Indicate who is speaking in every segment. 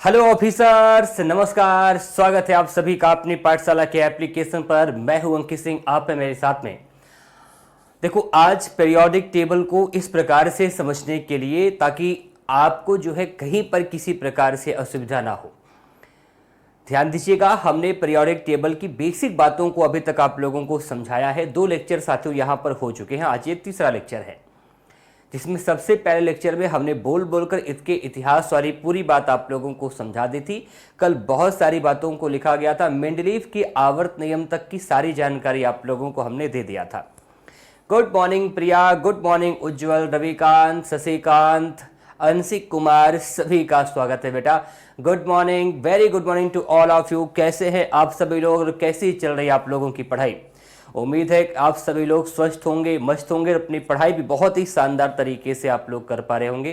Speaker 1: Hello officers, नमस्कार। स्वागत है आप सभी का अपनी पाठशाला के एप्लीकेशन पर। मैं हूं अंकित सिंह, आप है मेरे साथ में। देखो, आज पीरियोडिक टेबल को इस प्रकार से समझने के लिए ताकि आपको जो है कहीं पर किसी प्रकार से असुविधा ना हो। ध्यान दीजिएगा, हमने पीरियोडिक टेबल की बेसिक बातों को अभी तक आप लोगों को समझाया है। 2 लेक्चर साथियों यहाँ पर हो चुके हैं, आज ये तीसरा लेक्चर है, जिसमें सबसे पहले लेक्चर में हमने बोल बोलकर इसके इतिहास वाली पूरी बात आप लोगों को समझा दी थी। कल बहुत सारी बातों को लिखा गया था, मेंडलीव के आवर्त नियम तक की सारी जानकारी आप लोगों को हमने दे दिया था। Good morning Priya, good morning Ujjwal, Ravikant, Shashikant, Anshik Kumar, सभी का स्वागत है बेटा। Good morning, very good morning to all of you. कैसे हैं आप सभी लोग, कैसी चल रही है आप लोगों की पढ़ाई? उम्मीद है कि आप सभी लोग स्वस्थ होंगे, मस्त होंगे, अपनी पढ़ाई भी बहुत ही शानदार तरीके से आप लोग कर पा रहे होंगे।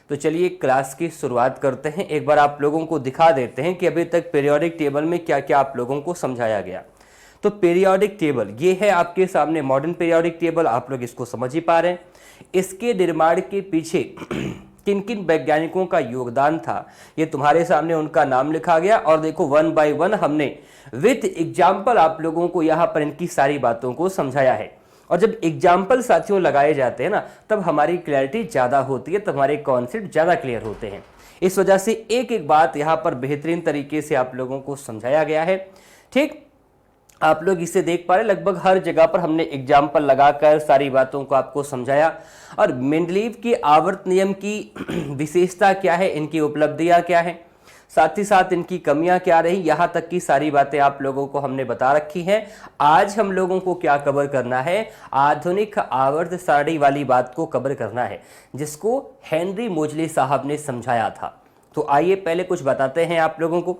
Speaker 1: तो चलिए क्लास की शुरुआत करते हैं। एक बार आप लोगों को दिखा देते हैं कि अभी तक पीरियोडिक टेबल में क्या क्या आप लोगों को समझाया गया। तो पीरियोडिक टेबल ये है आपके सामने, मॉडर्न पीरियोडिक टेबल। आप लोग इसको समझ ही पा रहे हैं। इसके निर्माण के पीछे किन किन वैज्ञानिकों का योगदान था, ये तुम्हारे सामने उनका नाम लिखा गया। और देखो, 1 बाय 1 हमने विथ एग्जाम्पल आप लोगों को यहाँ पर इनकी सारी बातों को समझाया है। और जब एग्जाम्पल साथियों लगाए जाते हैं ना, तब हमारी क्लैरिटी ज़्यादा होती है, तब हमारे कॉन्सेप्ट ज़्यादा क्लियर होते हैं। इस वजह से एक एक बात यहाँ पर बेहतरीन तरीके से आप लोगों को समझाया गया है। ठीक, आप लोग इसे देख पा रहे, लगभग हर जगह पर हमने एग्जाम्पल लगाकर सारी बातों को आपको समझाया। और मेंडलीव के आवर्त नियम की विशेषता क्या है, इनकी उपलब्धियां क्या है, साथ ही साथ इनकी कमियां क्या रही, यहां तक की सारी बातें आप लोगों को हमने बता रखी हैं। आज हम लोगों को क्या कवर करना है, आधुनिक आवर्त सारणी वाली बात को कवर करना है, जिसको हेनरी मोजले साहब ने समझाया था। तो आइए पहले कुछ बताते हैं आप लोगों को।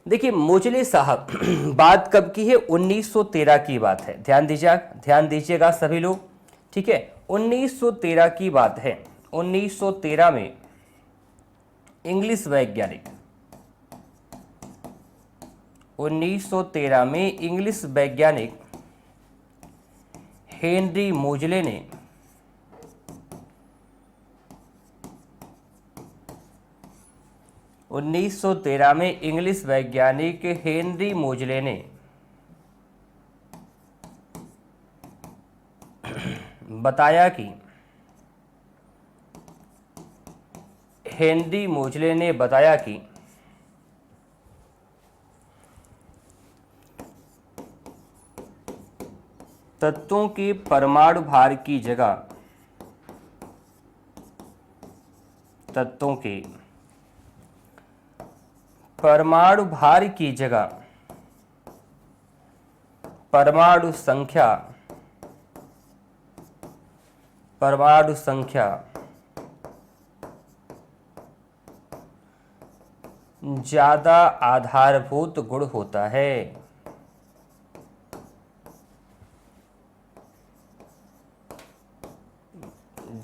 Speaker 1: देखिए, मोजले साहब बात कब की है, 1913 की बात है। ध्यान दीजिएगा सभी लोग, ठीक है। 1913 की बात है। 1913 में इंग्लिश वैज्ञानिक 1913 में इंग्लिश वैज्ञानिक हेनरी मोजले ने 1913 में इंग्लिश वैज्ञानिक हेनरी मोजले ने बताया कि तत्वों के परमाणु भार की जगह परमाणु भार की जगह परमाणु संख्या ज्यादा आधारभूत गुण होता है।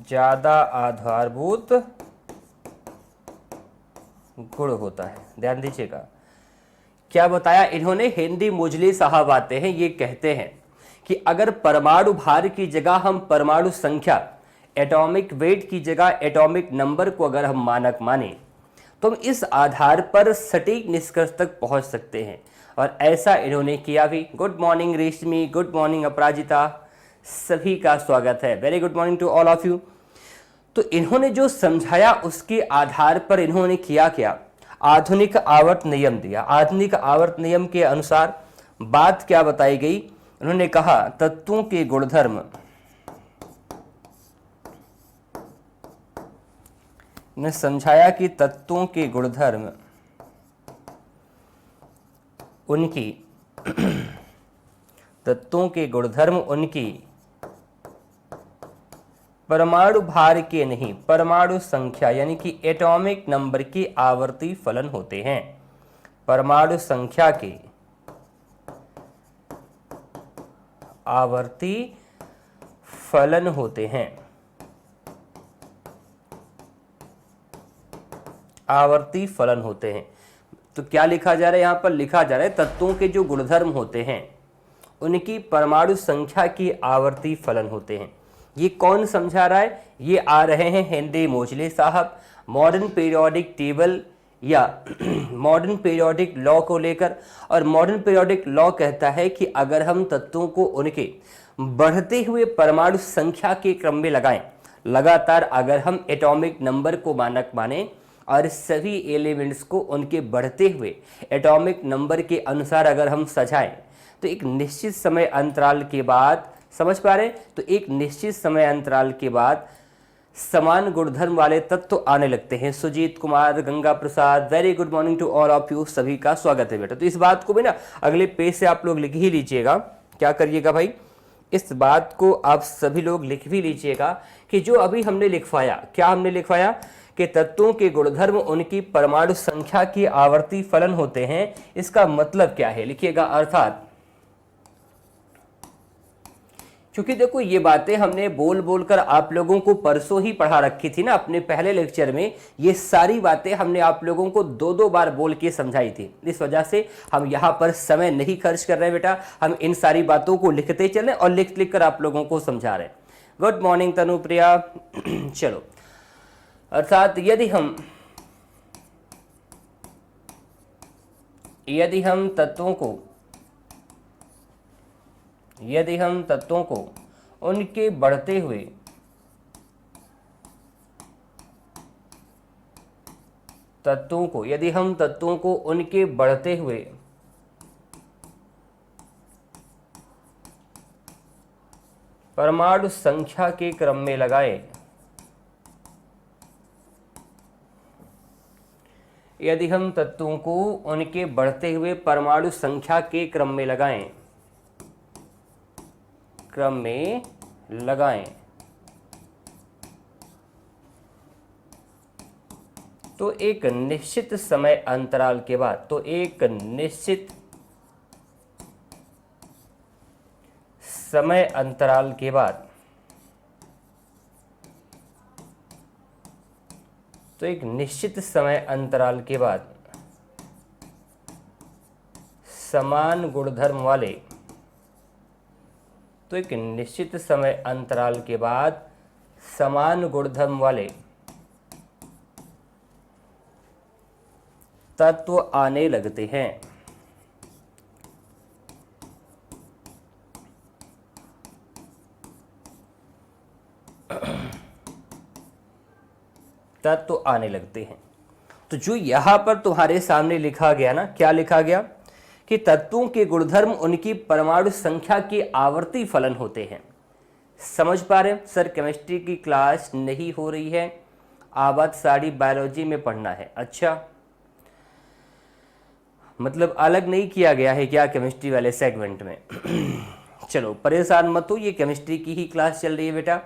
Speaker 1: ज्यादा आधारभूत गुण होता है। ध्यान दीजिएगा, क्या बताया इन्होंने, हेनरी मोजले साहब आते हैं, ये कहते हैं कि अगर परमाणु भार की जगह हम परमाणु संख्या, एटॉमिक वेट की जगह एटॉमिक नंबर को अगर हम मानक माने, तो हम इस आधार पर सटीक निष्कर्ष तक पहुंच सकते हैं। और ऐसा इन्होंने किया भी। Good morning Reshmi, good morning Aparajita, सभी का स्वागत है। Very good morning to all of you. तो इन्होंने जो समझाया उसके आधार पर इन्होंने किया क्या, आधुनिक आवर्त नियम दिया। आधुनिक आवर्त नियम के अनुसार बात क्या बताई गई, उन्होंने कहा तत्वों के गुणधर्म, ने समझाया कि तत्वों के गुणधर्म उनकी परमाणु भार के नहीं, परमाणु संख्या यानी कि एटॉमिक नंबर के आवर्ती फलन होते हैं। परमाणु संख्या के आवर्ती फलन होते हैं। आवर्ती फलन होते हैं। तो क्या लिखा जा रहा है यहाँ पर, लिखा जा रहा है तत्वों के जो गुणधर्म होते हैं उनकी परमाणु संख्या की आवर्ती फलन होते हैं। ये कौन समझा रहा है, ये आ रहे हैं हेनरी मोजले साहब। मॉडर्न पीरियोडिक टेबल या मॉडर्न पीरियोडिक लॉ को लेकर। और मॉडर्न पीरियोडिक लॉ कहता है कि अगर हम तत्वों को उनके बढ़ते हुए परमाणु संख्या के क्रम में लगाएं, लगातार अगर हम एटॉमिक नंबर को मानक माने और सभी एलिमेंट्स को उनके बढ़ते हुए एटॉमिक नंबर के अनुसार अगर हम सजाएं, तो एक निश्चित समय अंतराल के बाद, समझ पा रहे, तो एक निश्चित समय अंतराल के बाद समान गुणधर्म वाले तत्व आने लगते हैं। Sujit Kumar, Ganga Prasad, very good morning to all of you, सभी का स्वागत है बेटा। तो इस बात को भी ना अगले पेज से आप लोग लिख ही लीजिएगा। क्या करिएगा भाई, इस बात को आप सभी लोग लिख भी लीजिएगा कि जो अभी हमने लिखवाया, क्या हमने लिखवाया कि तत्वों के गुणधर्म उनकी परमाणु संख्या की आवर्ती फलन होते हैं। इसका मतलब क्या है लिखिएगा, अर्थात क्योंकि देखो ये बातें हमने बोल बोलकर आप लोगों को परसों ही पढ़ा रखी थी ना अपने पहले लेक्चर में। ये सारी बातें हमने आप लोगों को दो दो बार बोल के समझाई थी। इस वजह से हम यहाँ पर समय नहीं खर्च कर रहे बेटा, हम इन सारी बातों को लिखते चले और लिख लिख कर आप लोगों को समझा रहे। Good morning Tanupriya. चलो, अर्थात यदि हम तत्वों को उनके बढ़ते हुए परमाणु संख्या के क्रम में लगाएं, यदि हम तत्वों को उनके बढ़ते हुए परमाणु संख्या के क्रम में लगाएं तो एक निश्चित समय अंतराल के बाद, समान गुणधर्म वाले तत्व आने लगते हैं। तो जो यहां पर तुम्हारे सामने लिखा गया ना, क्या लिखा गया कि तत्वों के गुणधर्म उनकी परमाणु संख्या के आवर्ती फलन होते हैं। समझ पा रहे सर, केमिस्ट्री की क्लास नहीं हो रही है, आबाद साड़ी बायोलॉजी में पढ़ना है। अच्छा, मतलब अलग नहीं किया गया है क्या केमिस्ट्री वाले सेगमेंट में? चलो परेशान मत हो, ये केमिस्ट्री की ही क्लास चल रही है बेटा।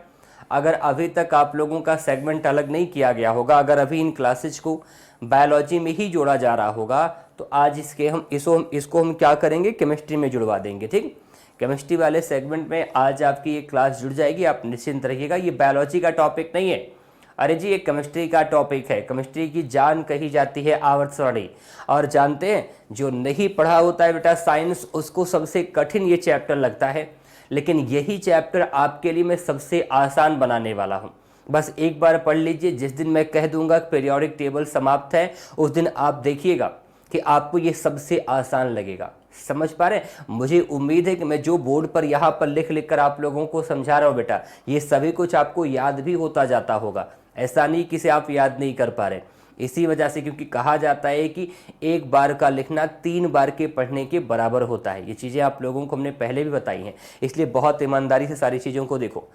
Speaker 1: अगर अभी तक आप लोगों का सेगमेंट अलग नहीं किया गया होगा, अगर अभी इन क्लासेज को बायोलॉजी में ही जोड़ा जा रहा होगा, तो आज इसको हम क्या करेंगे, केमिस्ट्री में जुड़वा देंगे। ठीक, केमिस्ट्री वाले सेगमेंट में आज आपकी ये क्लास जुड़ जाएगी, आप निश्चिंत रहिएगा। ये बायोलॉजी का टॉपिक नहीं है, अरे जी ये केमिस्ट्री का टॉपिक है। केमिस्ट्री की जान कही जाती है आवर्त सारणी। और जानते हैं, जो नहीं पढ़ा होता है बेटा साइंस, उसको सबसे कठिन ये चैप्टर लगता है, लेकिन यही चैप्टर आपके लिए मैं सबसे आसान बनाने वाला हूँ। बस एक बार पढ़ लीजिए, जिस दिन मैं कह दूंगा पीरियोडिक टेबल समाप्त है, उस दिन आप देखिएगा कि आपको ये सबसे आसान लगेगा। समझ पा रहे हैं? मुझे उम्मीद है कि मैं जो बोर्ड पर यहाँ पर लिख लिख कर आप लोगों को समझा रहा हूँ बेटा, ये सभी कुछ आपको याद भी होता जाता होगा। ऐसा नहीं कि इसे आप याद नहीं कर पा रहे। इसी वजह से, क्योंकि कहा जाता है कि एक बार का लिखना 3 बार के पढ़ने के बराबर होता है। ये चीज़ें आप लोगों को हमने पहले भी बताई हैं, इसलिए बहुत ईमानदारी से सारी चीज़ों को देखो।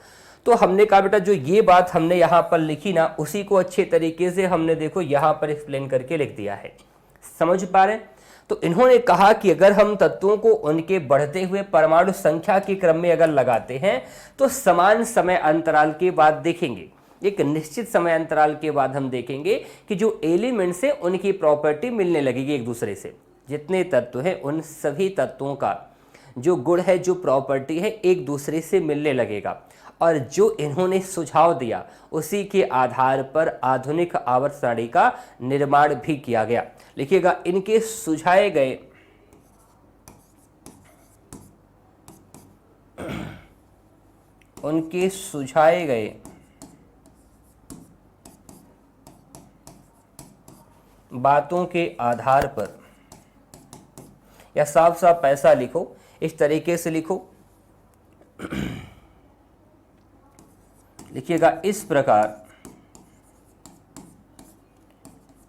Speaker 1: तो हमने कहा बेटा, जो ये बात हमने यहाँ पर लिखी ना, उसी को अच्छे तरीके से हमने देखो यहाँ पर एक्सप्लेन करके लिख दिया है। समझ पा रहे हैं? तो इन्होंने कहा कि अगर हम तत्वों को उनके बढ़ते हुए परमाणु संख्या के क्रम में अगर लगाते हैं, तो समान समय अंतराल के बाद देखेंगे, एक निश्चित समय अंतराल के बाद हम देखेंगे कि जो एलिमेंट्स है उनकी प्रॉपर्टी मिलने लगेगी एक दूसरे से। जितने तत्व हैं उन सभी तत्वों का जो गुण है, जो प्रॉपर्टी है, एक दूसरे से मिलने लगेगा। और जो इन्होंने सुझाव दिया, उसी के आधार पर आधुनिक आवर्त सारणी का निर्माण भी किया गया। लिखिएगा, इनके सुझाए गए बातों के आधार पर, या साफ साफ ऐसा लिखो, इस तरीके से लिखो, लिखिएगा इस प्रकार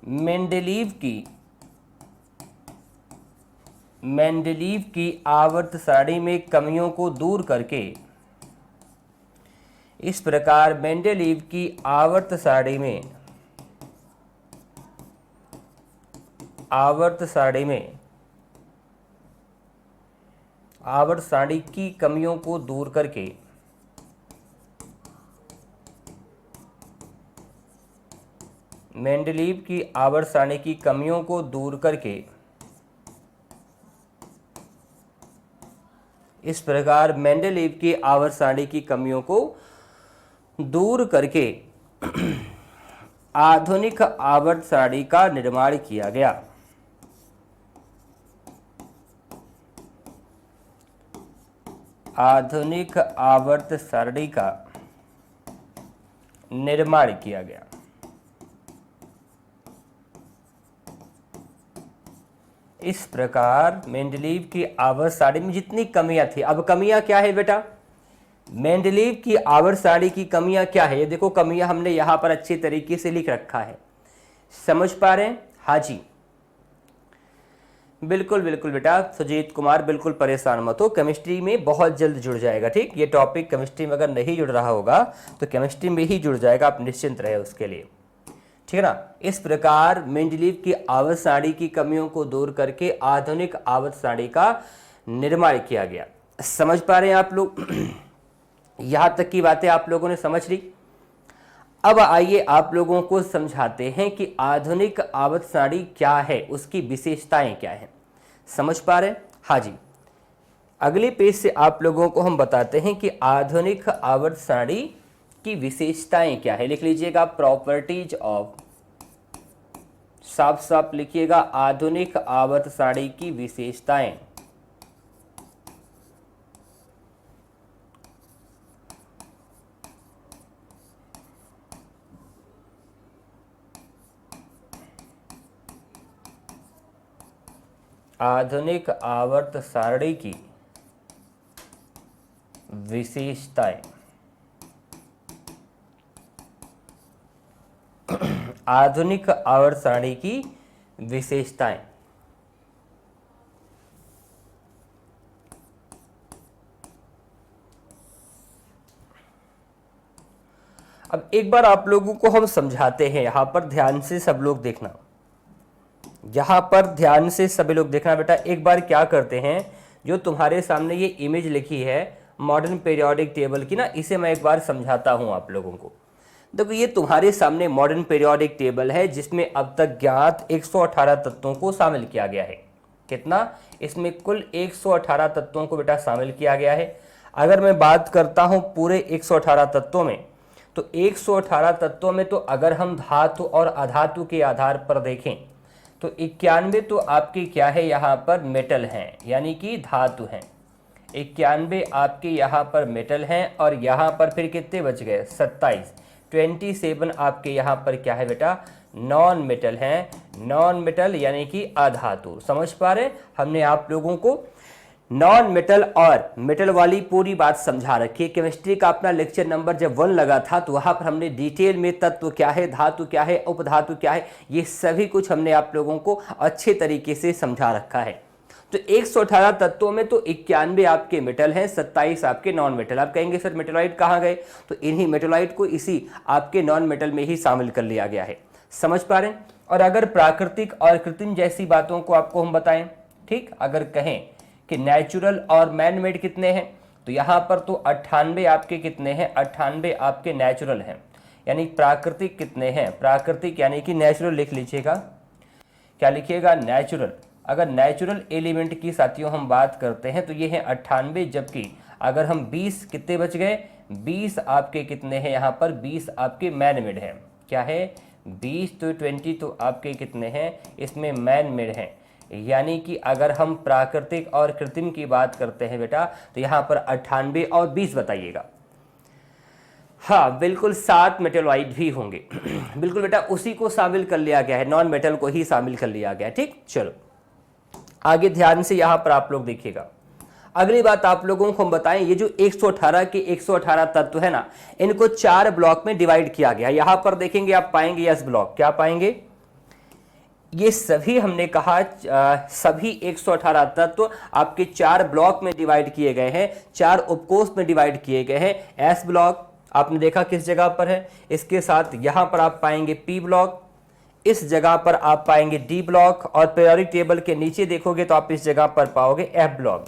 Speaker 1: मेंडेलीव की आवर्त सारणी में कमियों को दूर करके, इस प्रकार मेंडेलीव की आवर्त सारणी की कमियों को दूर करके मेंडेलीव की आवर्त सारणी की कमियों को दूर करके, इस प्रकार मेंडेलीव की आवर्त सारणी की कमियों को दूर करके आधुनिक आवर्त सारणी का निर्माण किया गया। आधुनिक आवर्त सारणी का निर्माण किया गया। इस प्रकार मेंडेलीव की आवर्त सारणी में जितनी कमियां थी, अब कमियां क्या है बेटा, मेंडेलीव की आवर्त सारणी की कमियां क्या है, ये देखो कमियां हमने यहां पर अच्छे तरीके से लिख रखा है, समझ पा रहे हैं? हाँ जी, बिल्कुल बिल्कुल बेटा सुजीत कुमार, बिल्कुल परेशान मत हो, केमिस्ट्री में बहुत जल्द जुड़ जाएगा। ठीक, ये टॉपिक केमिस्ट्री में अगर नहीं जुड़ रहा होगा तो केमिस्ट्री में ही जुड़ जाएगा, आप निश्चिंत रहे उसके लिए, ठीक है ना। इस प्रकार मेंडेलीव की आवर्त सारणी की कमियों को दूर करके आधुनिक आवर्त सारणी का निर्माण किया गया। समझ पा रहे हैं आप लोग? यहां तक की बातें आप लोगों ने समझ ली। अब आइए आप लोगों को समझाते हैं कि आधुनिक आवर्त सारणी क्या है, उसकी विशेषताएं क्या हैं। समझ पा रहे हैं? हाँ जी, अगले पेज से आप लोगों को हम बताते हैं कि आधुनिक आवर्त सारणी की विशेषताएं क्या है। लिख लीजिएगा प्रॉपर्टीज ऑफ, साफ साफ लिखिएगा आधुनिक आवर्त सारणी की विशेषताएं। आधुनिक आवर्त सारणी की विशेषताएं। आधुनिक आवर्त सारणी की विशेषताएं। अब एक बार आप लोगों को हम समझाते हैं, यहां पर ध्यान से सब लोग देखना, यहां पर ध्यान से सभी लोग देखना बेटा। एक बार क्या करते हैं, जो तुम्हारे सामने ये इमेज लिखी है मॉडर्न पीरियोडिक टेबल की ना, इसे मैं एक बार समझाता हूं आप लोगों को। देखो ये तुम्हारे सामने मॉडर्न पीरियोडिक टेबल है जिसमें अब तक ज्ञात 118 तत्वों को शामिल किया गया है। कितना? इसमें कुल 118 तत्वों को बेटा शामिल किया गया है। अगर मैं बात करता हूं पूरे 118 तत्वों में, तो 118 तत्वों में तो अगर हम धातु और अधातु के आधार पर देखें तो 91 तो आपके क्या है यहाँ पर मेटल हैं, यानी कि धातु हैं। 91 आपके यहाँ पर मेटल हैं और यहाँ पर फिर कितने बच गए? 27 आपके यहाँ पर क्या है बेटा? नॉन मेटल हैं। नॉन मेटल यानी कि अधातु। समझ पा रहे? हमने आप लोगों को नॉन मेटल और मेटल वाली पूरी बात समझा रखी है। केमिस्ट्री का अपना लेक्चर नंबर जब 1 लगा था तो वहां पर हमने डिटेल में तत्व क्या है, धातु क्या है, उपधातु क्या है, ये सभी कुछ हमने आप लोगों को अच्छे तरीके से समझा रखा है। तो 118 तत्वों में तो 91 आपके मेटल हैं, 27 आपके नॉन मेटल। आप कहेंगे सर मेटेलॉइड कहाँ गए? तो इन्हीं मेटेलॉइड को इसी आपके नॉन मेटल में ही शामिल कर लिया गया है। समझ पा रहे हैं? और अगर प्राकृतिक और कृत्रिम जैसी बातों को आपको हम बताएं, ठीक, अगर कहें कि नेचुरल और मैन मेड कितने हैं, तो यहाँ पर तो 98 आपके कितने हैं? 98 आपके नेचुरल हैं। यानी प्राकृतिक कितने हैं? प्राकृतिक यानी कि नेचुरल लिख लीजिएगा। क्या लिखिएगा? नेचुरल। अगर नेचुरल एलिमेंट की साथियों हम बात करते हैं तो ये है 98, जबकि अगर हम 20 कितने बच गए? 20 आपके कितने हैं यहाँ पर? 20 आपके मैन मेड हैं। क्या है? 20 तो 20 तो आपके कितने हैं? इसमें मैन मेड हैं। यानी कि अगर हम प्राकृतिक और कृत्रिम की बात करते हैं बेटा, तो यहाँ पर 98 और 20 बताइएगा। हाँ बिल्कुल, 7 मेटेलॉइड भी होंगे। बिल्कुल बेटा, उसी को शामिल कर लिया गया है, नॉन मेटल को ही शामिल कर लिया गया है। ठीक, चलो आगे ध्यान से यहां पर आप लोग देखिएगा। अगली बात आप लोगों को हम बताएं, ये जो 118 के 118 तत्व है ना, इनको 4 ब्लॉक में डिवाइड किया गया। यहां पर देखेंगे आप पाएंगे यस ब्लॉक, क्या पाएंगे, ये सभी हमने कहा सभी 118 तत्व आपके 4 ब्लॉक में डिवाइड किए गए हैं, 4 उपकोष में डिवाइड किए गए हैं। एस ब्लॉक आपने देखा किस जगह पर है, इसके साथ यहां पर आप पाएंगे पी ब्लॉक, इस जगह पर आप पाएंगे डी ब्लॉक, और पीरियोडिक टेबल के नीचे देखोगे तो आप इस जगह पर पाओगे एफ ब्लॉक।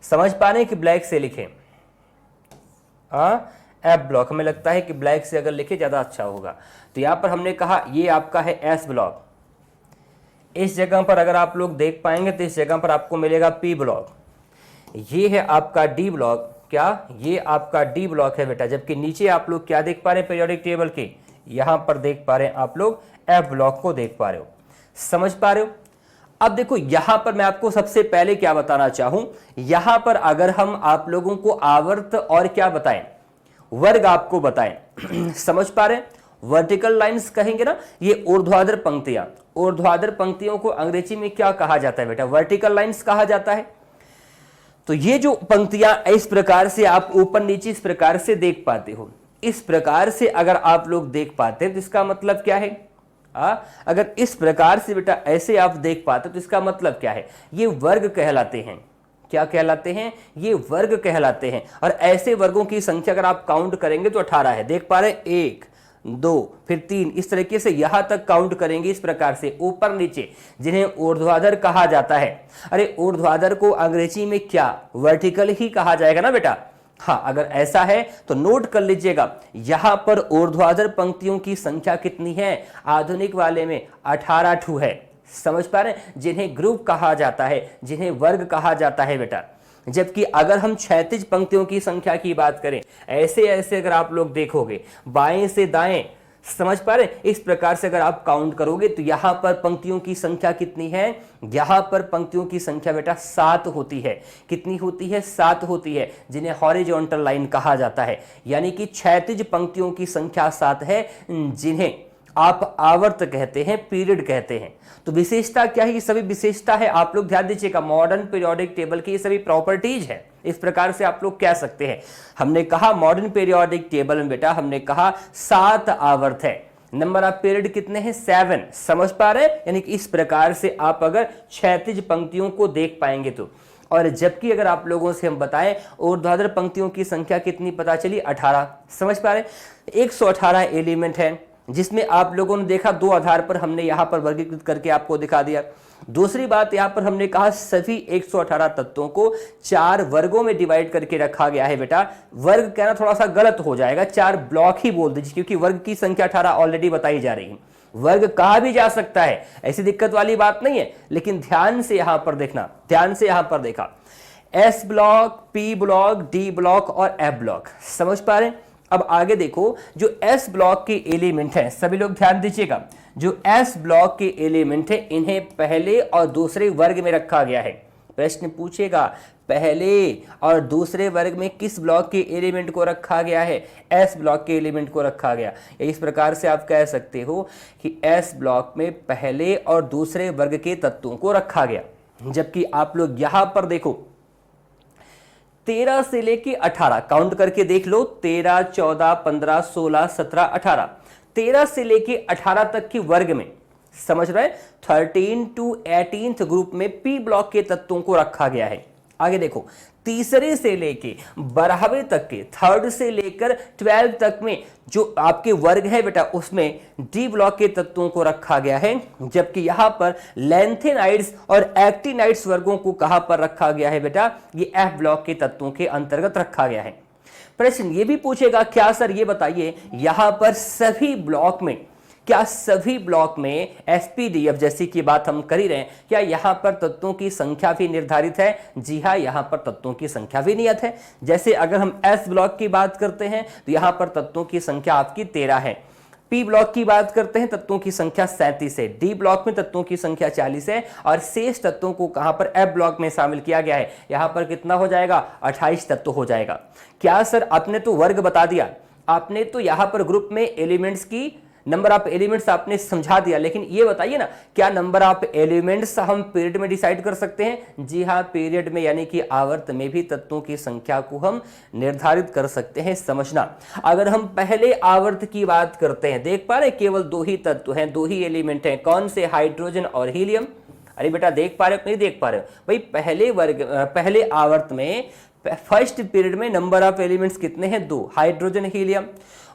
Speaker 1: समझ पा रहे हैं कि ब्लैक से लिखें, एफ ब्लॉक, हमें लगता है कि ब्लैक से अगर लिखे ज्यादा अच्छा होगा। तो यहां पर हमने कहा ये आपका है एस ब्लॉक, इस जगह पर अगर आप लोग देख पाएंगे तो इस जगह पर आपको मिलेगा पी ब्लॉक, ये है आपका डी ब्लॉक, क्या ये आपका डी ब्लॉक है बेटा। जबकि नीचे आप लोग क्या देख पा रहे हैं पीरियोडिक टेबल के, यहां पर देख पा रहे हैं आप लोग एफ ब्लॉक को देख पा रहे हो, समझ पा रहे हो। अब देखो यहां पर मैं आपको सबसे पहले क्या बताना चाहूं, यहां पर अगर हम आप लोगों को आवर्त और क्या बताएं, वर्ग आपको बताएं समझ पा रहे हैं, वर्टिकल लाइंस कहेंगे ना, ये ऊर्ध्वाधर पंक्तियां, ऊर्ध्वाधर पंक्तियों को अंग्रेजी में क्या कहा जाता है बेटा, वर्टिकल लाइंस कहा जाता है। तो ये जो पंक्तियां इस प्रकार से आप ऊपर नीचे इस प्रकार से देख पाते हो, इस प्रकार से अगर आप लोग देख पाते हैं तो इसका मतलब क्या है, अगर इस प्रकार से बेटा ऐसे आप देख पाते तो इसका मतलब क्या है, ये वर्ग कहलाते हैं। क्या कहलाते हैं, ये वर्ग कहलाते हैं। और ऐसे वर्गों की संख्या अगर आप काउंट करेंगे तो 18 है, देख पा रहे, 1 2 फिर 3, इस तरीके से यहां तक काउंट करेंगे इस प्रकार से ऊपर नीचे, जिन्हें ऊर्ध्वाधर कहा जाता है। अरे ऊर्ध्वाधर को अंग्रेजी में क्या, वर्टिकल ही कहा जाएगा ना बेटा। हाँ, अगर ऐसा है तो नोट कर लीजिएगा, यहां पर ऊर्ध्वाधर पंक्तियों की संख्या कितनी है, आधुनिक वाले में 18 ठू है, समझ पा रहे हैं, जिन्हें ग्रुप कहा जाता है, जिन्हें वर्ग कहा जाता है बेटा। जबकि अगर हम क्षैतिज पंक्तियों की संख्या की बात करें, ऐसे ऐसे अगर आप लोग देखोगे बाएं से दाएं, समझ पा रहे, इस प्रकार से अगर आप काउंट करोगे तो यहां पर पंक्तियों की संख्या कितनी है, यहां पर पंक्तियों की संख्या बेटा 7 होती है। कितनी होती है, 7 होती है, जिन्हें हॉरिजॉन्टल लाइन कहा जाता है। यानी कि क्षैतिज पंक्तियों की संख्या 7 है, जिन्हें आप आवर्त कहते हैं, पीरियड कहते हैं। तो विशेषता क्या है, ये सभी विशेषता है, आप लोग ध्यान दीजिएगा, मॉडर्न पीरियोडिक टेबल की ये सभी प्रॉपर्टीज है, इस प्रकार से आप लोग कह सकते हैं। हमने कहा मॉडर्न पीरियोडिक टेबल में बेटा हमने कहा 7 आवर्त है, नंबर ऑफ पीरियड कितने हैं, 7, समझ पा रहे हैं। यानी कि इस प्रकार से आप अगर क्षैतिज पंक्तियों को देख पाएंगे तो, और जबकि अगर आप लोगों से हम बताएं ऊर्ध्वाधर पंक्तियों की संख्या कितनी पता चली, 18, समझ पा रहे, 118 एलिमेंट है, जिसमें आप लोगों ने देखा 2 आधार पर हमने यहां पर वर्गीकृत करके आपको दिखा दिया। दूसरी बात यहां पर हमने कहा सभी 118 तत्वों को 4 वर्गों में डिवाइड करके रखा गया है बेटा। वर्ग कहना थोड़ा सा गलत हो जाएगा, 4 ब्लॉक ही बोल दीजिए, क्योंकि वर्ग की संख्या 18 ऑलरेडी बताई जा रही है। वर्ग कहा भी जा सकता है, ऐसी दिक्कत वाली बात नहीं है, लेकिन ध्यान से यहां पर देखना, ध्यान से यहां पर देखा, S block, P block, D block और एफ ब्लॉक, समझ पा रहे हैं। अब आगे देखो, जो एस ब्लॉक के एलिमेंट हैं, सभी लोग ध्यान दीजिएगा, जो एस ब्लॉक के एलिमेंट हैं इन्हें पहले और दूसरे वर्ग में रखा गया है। प्रश्न पूछेगा पहले और दूसरे वर्ग में किस ब्लॉक के एलिमेंट को रखा गया है, एस ब्लॉक के एलिमेंट को रखा गया। इस प्रकार से आप कह सकते हो कि एस ब्लॉक में पहले और दूसरे वर्ग के तत्वों को रखा गया। जबकि आप लोग यहां पर देखो 13 से लेके 18 काउंट करके देख लो, 13 14 15 16 17 18, 13 से लेके 18 तक की वर्ग में, समझ रहे हैं, 13 to 18th ग्रुप में पी ब्लॉक के तत्वों को रखा गया है। आगे देखो, तीसरे से लेके 12वें तक के, 3rd से लेकर 12 तक में जो आपके वर्ग है बेटा, उसमें डी ब्लॉक के तत्वों को रखा गया है। जबकि यहां पर लेंथेनाइड्स और एक्टिनाइड्स वर्गों को कहां पर रखा गया है बेटा, ये एफ ब्लॉक के तत्वों के अंतर्गत रखा गया है। प्रश्न ये भी पूछेगा, क्या सर ये बताइए, यहां पर सभी ब्लॉक में, क्या सभी ब्लॉक में एसपीडीएफ जैसी की बात हम कर ही रहे हैं, क्या यहां पर तत्वों की संख्या भी निर्धारित है? जी हां, यहां पर तत्वों की संख्या भी नियत है। जैसे अगर हम एस ब्लॉक की बात करते हैं तो यहां पर तत्वों की संख्या आपकी 13 है। पी ब्लॉक की बात करते हैं, तत्वों की संख्या 37 है। डी ब्लॉक में तत्वों की संख्या 40 है। और शेष तत्वों को कहां पर एफ ब्लॉक में शामिल किया गया है, यहां पर कितना हो जाएगा, 28 तत्व हो जाएगा। क्या सर आपने तो वर्ग बता दिया, आपने तो यहाँ पर ग्रुप में एलिमेंट्स की नंबर ऑफ एलिमेंट्स आपने समझा दिया, लेकिन ये बताइए ना, क्या नंबर ऑफ एलिमेंट्स हम पीरियड में डिसाइड कर सकते हैं? जी हाँ, पीरियड में यानी कि आवर्त में भी तत्वों की संख्या को हम निर्धारित कर सकते हैं। समझना, अगर हम पहले आवर्त की बात करते हैं, देख पा रहे केवल 2 ही तत्व हैं, 2 ही एलिमेंट हैं, कौन से? हाइड्रोजन और हीलियम। अरे बेटा देख पा रहे हो नहीं देख पा रहे हो? भाई पहले आवर्त में फर्स्ट पीरियड में नंबर ऑफ एलिमेंट्स कितने हैं? 2, हाइड्रोजन हीलियम।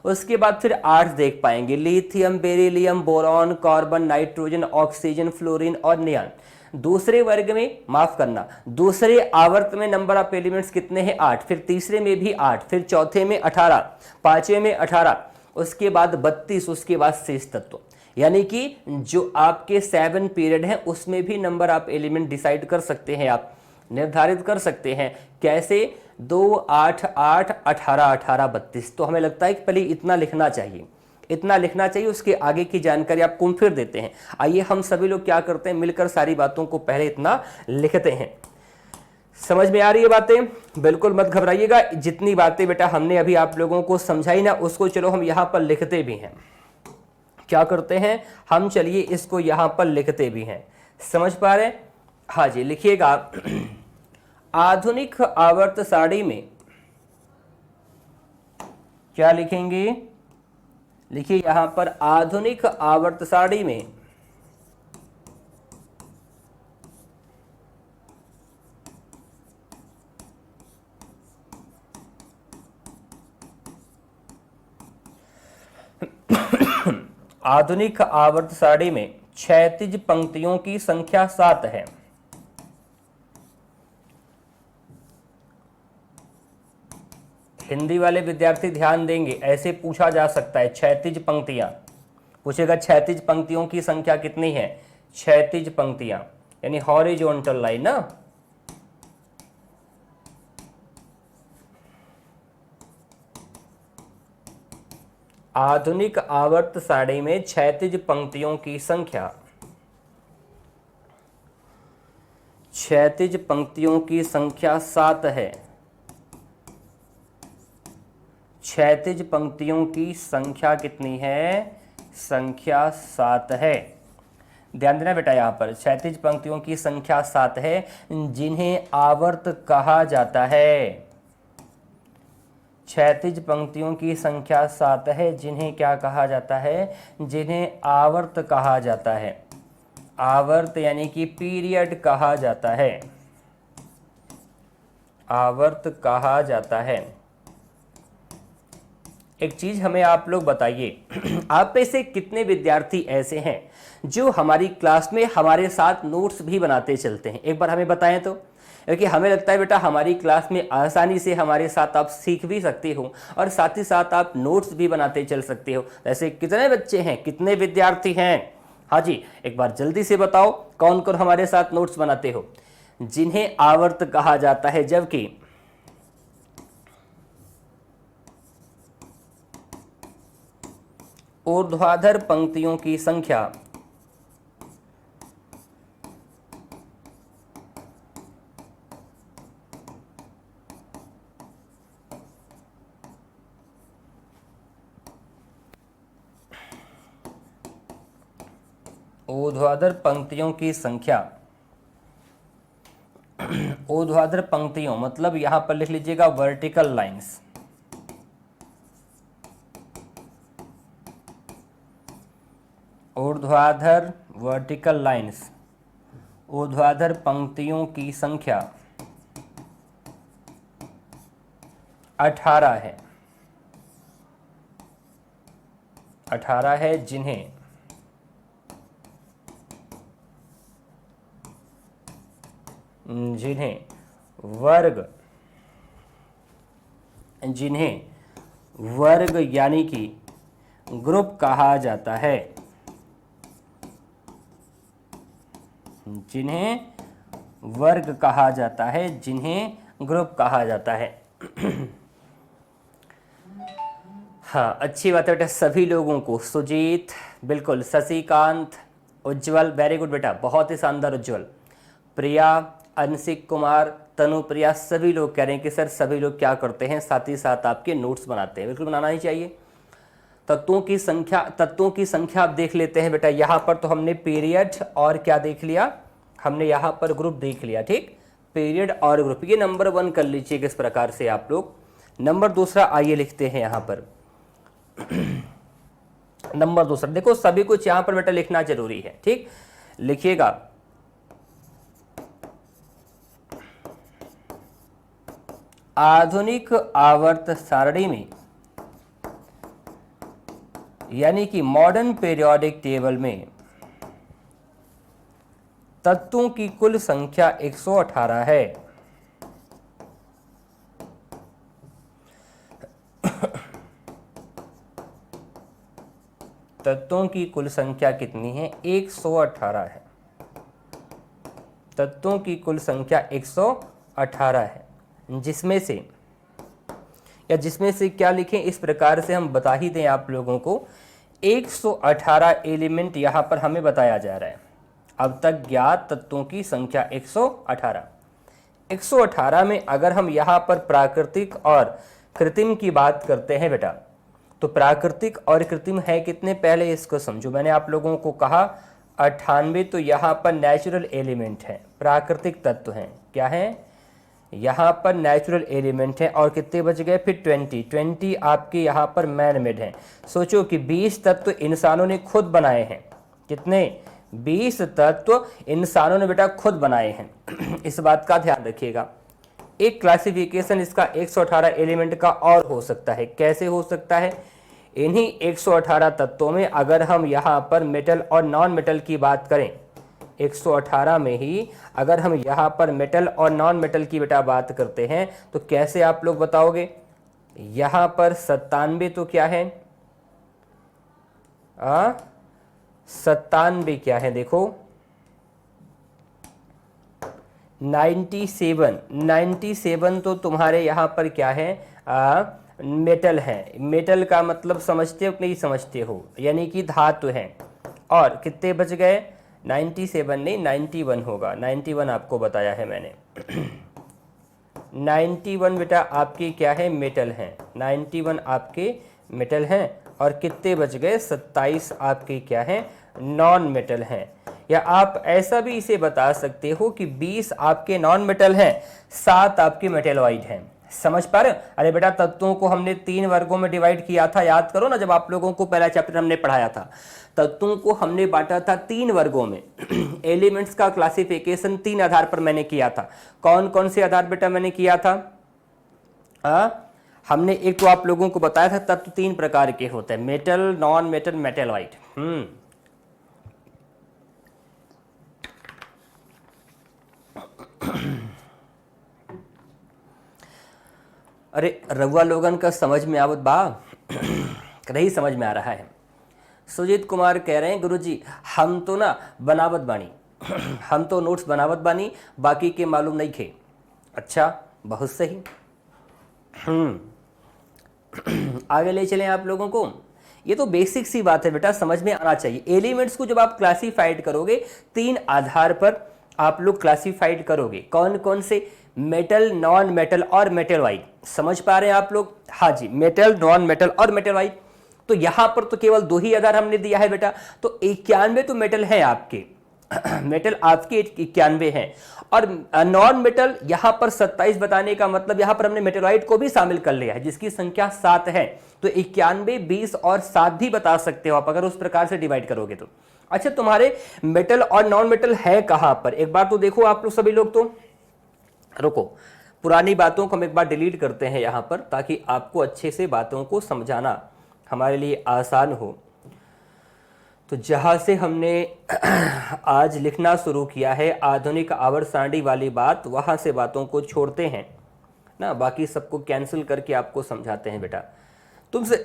Speaker 1: उसके बाद फिर 8 देख पाएंगे, lithium, beryllium, boron, carbon, nitrogen, oxygen, fluorine और नियॉन। दूसरे वर्ग में, माफ करना, दूसरे आवर्त में नंबर ऑफ एलिमेंट्स कितने हैं? 8। फिर तीसरे में भी 8, फिर चौथे में 18, पांचवें में 18, उसके बाद 32, उसके बाद शेष तत्व। यानी कि जो आपके 7 पीरियड हैं उसमें भी नंबर ऑफ एलिमेंट डिसाइड कर सकते हैं, आप निर्धारित कर सकते हैं। कैसे? 2, 8, 8, 18, 18, 32। तो हमें लगता है कि पहले इतना लिखना चाहिए, इतना लिखना चाहिए, उसके आगे की जानकारी आपको हम फिर देते हैं। आइए हम सभी लोग क्या करते हैं, मिलकर सारी बातों को पहले इतना लिखते हैं। समझ में आ रही है बातें? बिल्कुल मत घबराइएगा। जितनी बातें बेटा हमने अभी आप लोगों को समझाई ना, उसको चलो हम यहाँ पर लिखते भी हैं। क्या करते हैं हम? चलिए इसको यहाँ पर लिखते भी हैं। समझ पा रहे? हाँ जी, लिखिएगा। आधुनिक आवर्त सारणी में क्या लिखेंगे? लिखिए यहां पर, आधुनिक आवर्त सारणी में आधुनिक आवर्त सारणी में क्षैतिज पंक्तियों की संख्या 7 है। हिंदी वाले विद्यार्थी ध्यान देंगे, ऐसे पूछा जा सकता है। क्षैतिज पंक्तियां पूछेगा, क्षैतिज पंक्तियों की संख्या कितनी है? क्षैतिज पंक्तियां यानी हॉरिजॉन्टल लाइन ना। आधुनिक आवर्त सारणी में क्षैतिज पंक्तियों की संख्या, क्षैतिज पंक्तियों की संख्या 7 है। क्षैतिज पंक्तियों की संख्या कितनी है? संख्या 7 है। ध्यान देना बेटा, यहां पर क्षैतिज पंक्तियों की संख्या 7 है, जिन्हें आवर्त कहा जाता है। क्षैतिज पंक्तियों की संख्या 7 है, जिन्हें क्या कहा जाता है? जिन्हें आवर्त कहा जाता है। आवर्त यानी कि पीरियड कहा जाता है, आवर्त कहा जाता है। एक चीज हमें आप लोग बताइए, आप में से कितने विद्यार्थी ऐसे हैं जो हमारी क्लास में हमारे साथ नोट्स भी बनाते चलते हैं? एक बार हमें बताएं तो, क्योंकि हमें लगता है बेटा हमारी क्लास में आसानी से हमारे साथ आप सीख भी सकते हो और साथ ही साथ आप नोट्स भी बनाते चल सकते हो। ऐसे कितने बच्चे हैं, कितने विद्यार्थी हैं? हाँ जी, एक बार जल्दी से बताओ, कौन कौन हमारे साथ नोट्स बनाते हो? जिन्हें आवर्त कहा जाता है, जबकि ऊर्ध्वाधर पंक्तियों की संख्या ऊर्ध्वाधर पंक्तियों की संख्या, ऊर्ध्वाधर पंक्तियों मतलब यहां पर लिख लीजिएगा वर्टिकल लाइंस। ऊर्ध्वाधर वर्टिकल लाइंस, ऊर्ध्वाधर पंक्तियों की संख्या 18 है। 18 है, जिन्हें वर्ग यानी कि ग्रुप कहा जाता है, जिन्हें वर्ग कहा जाता है, जिन्हें ग्रुप कहा जाता है। हाँ, अच्छी बात है बेटा, सभी लोगों को, सुजीत, बिल्कुल, शशिकांत, उज्जवल, वेरी गुड बेटा, बहुत ही शानदार उज्जवल, प्रिया, अंशिक कुमार, तनुप्रिया, सभी लोग कह रहे हैं कि सर सभी लोग क्या करते हैं, साथ ही साथ आपके नोट्स बनाते हैं। बिल्कुल बनाना ही चाहिए। तत्वों की संख्या आप देख लेते हैं बेटा। यहाँ पर तो हमने पीरियड और क्या देख लिया, हमने यहाँ पर ग्रुप देख लिया। ठीक, पीरियड और ग्रुप, ये नंबर 1 कर लीजिए किस प्रकार से आप लोग। नंबर दूसरा आइए लिखते हैं यहाँ पर। नंबर दूसरा देखो, सभी कुछ यहाँ पर बेटा लिखना जरूरी है। ठीक, लिखिएगा। आधुनिक आवर्त सारणी में यानी कि मॉडर्न पीरियोडिक टेबल में तत्वों की कुल संख्या 118 है। तत्वों की कुल संख्या कितनी है? 118 है। तत्वों की कुल संख्या 118 है, जिसमें से क्या लिखें, इस प्रकार से हम बता ही दें आप लोगों को। 118 एलिमेंट यहां पर हमें बताया जा रहा है। अब तक ज्ञात तत्वों की संख्या 118। 118 में अगर हम यहां पर प्राकृतिक और कृत्रिम की बात करते हैं बेटा, तो प्राकृतिक और कृत्रिम है कितने, पहले इसको समझो। मैंने आप लोगों को कहा 98 तो यहाँ पर नेचुरल एलिमेंट है, प्राकृतिक तत्व हैं। क्या है? यहाँ पर नेचुरल एलिमेंट है। और कितने बच गए फिर? 20 आपके यहाँ पर मैन मेड हैं। सोचो कि 20 तत्व इंसानों ने खुद बनाए हैं। कितने? 20 तत्व इंसानों ने बेटा खुद बनाए हैं। इस बात का ध्यान रखिएगा। एक क्लासिफिकेशन इसका 118 एलिमेंट का और हो सकता है। कैसे हो सकता है? इन्हीं 118 तत्वों में अगर हम यहाँ पर मेटल और नॉन मेटल की बात करें, 118 में ही अगर हम यहाँ पर मेटल और नॉन मेटल की बेटा बात करते हैं, तो कैसे आप लोग बताओगे? यहाँ पर 97 तो क्या है? 97 क्या है? देखो 97 तो तुम्हारे यहाँ पर क्या है? मेटल है। मेटल का मतलब समझते हो कि नहीं समझते हो? यानी कि धातु है। और कितने बच गए? 97 नहीं, 91 होगा। 91 आपको बताया है मैंने। 91 बेटा आपके क्या है? मेटल हैं। 91 आपके मेटल हैं। और कितने बच गए? 27 आपके क्या हैं? नॉन मेटल हैं। या आप ऐसा भी इसे बता सकते हो कि 20 आपके नॉन मेटल हैं, 7 आपके मेटेलॉइड हैं। समझ पा रहे हो? अरे बेटा तत्वों को हमने 3 वर्गों में डिवाइड किया था, याद करो ना, जब आप लोगों को पहला चैप्टर हमने पढ़ाया था। तत्वों को हमने बांटा था 3 वर्गों में। एलिमेंट्स का क्लासिफिकेशन 3 आधार पर मैंने किया था। कौन कौन से आधार बेटा मैंने किया था? हमने एक तो आप लोगों को बताया था तत्व 3 प्रकार के होते हैं, मेटल, नॉन मेटल, मेटेलॉइड। अरे रघुआ लोगन का समझ में आवत बा? नहीं समझ में आ रहा है। सुजीत कुमार कह रहे हैं गुरुजी हम तो ना बनावत बानी। हम तो नोट्स बनावत बानी, बाकी के मालूम नहीं थे। अच्छा, बहुत सही। आगे ले चलें आप लोगों को। ये तो बेसिक सी बात है बेटा, समझ में आना चाहिए। एलिमेंट्स को जब आप क्लासिफाइड करोगे, 3 आधार पर आप लोग क्लासिफाइड करोगे। कौन कौन से? मेटल, नॉन मेटल और मेटेलॉइड। समझ पा रहे हैं आप लोग? हाँ जी, मेटल, नॉन मेटल और मेटेलॉइड। तो यहां पर तो केवल 2 ही आधार हमने दिया है बेटा। तो 91 तो मेटल है आपके। मेटल आपके 91 हैं। और नॉन मेटल यहां पर 27 बताने का मतलब यहां पर हमने मेटेलॉइड को भी शामिल कर लिया है, जिसकी संख्या 7 है। तो 91, 20 और 7 भी बता सकते हो आप अगर उस प्रकार से डिवाइड करोगे तो। अच्छा, तुम्हारे मेटल और नॉन मेटल है कहां पर? एक बार तो देखो आप लोग सभी लोग। तो रुको, पुरानी बातों को हम एक बार डिलीट करते हैं यहां पर, ताकि आपको अच्छे से बातों को समझाना हमारे लिए आसान हो। तो जहां से हमने आज लिखना शुरू किया है आधुनिक आवर्त सारणी वाली बात, वहां से बातों को छोड़ते हैं ना, बाकी सबको कैंसिल करके आपको समझाते हैं बेटा। तुमसे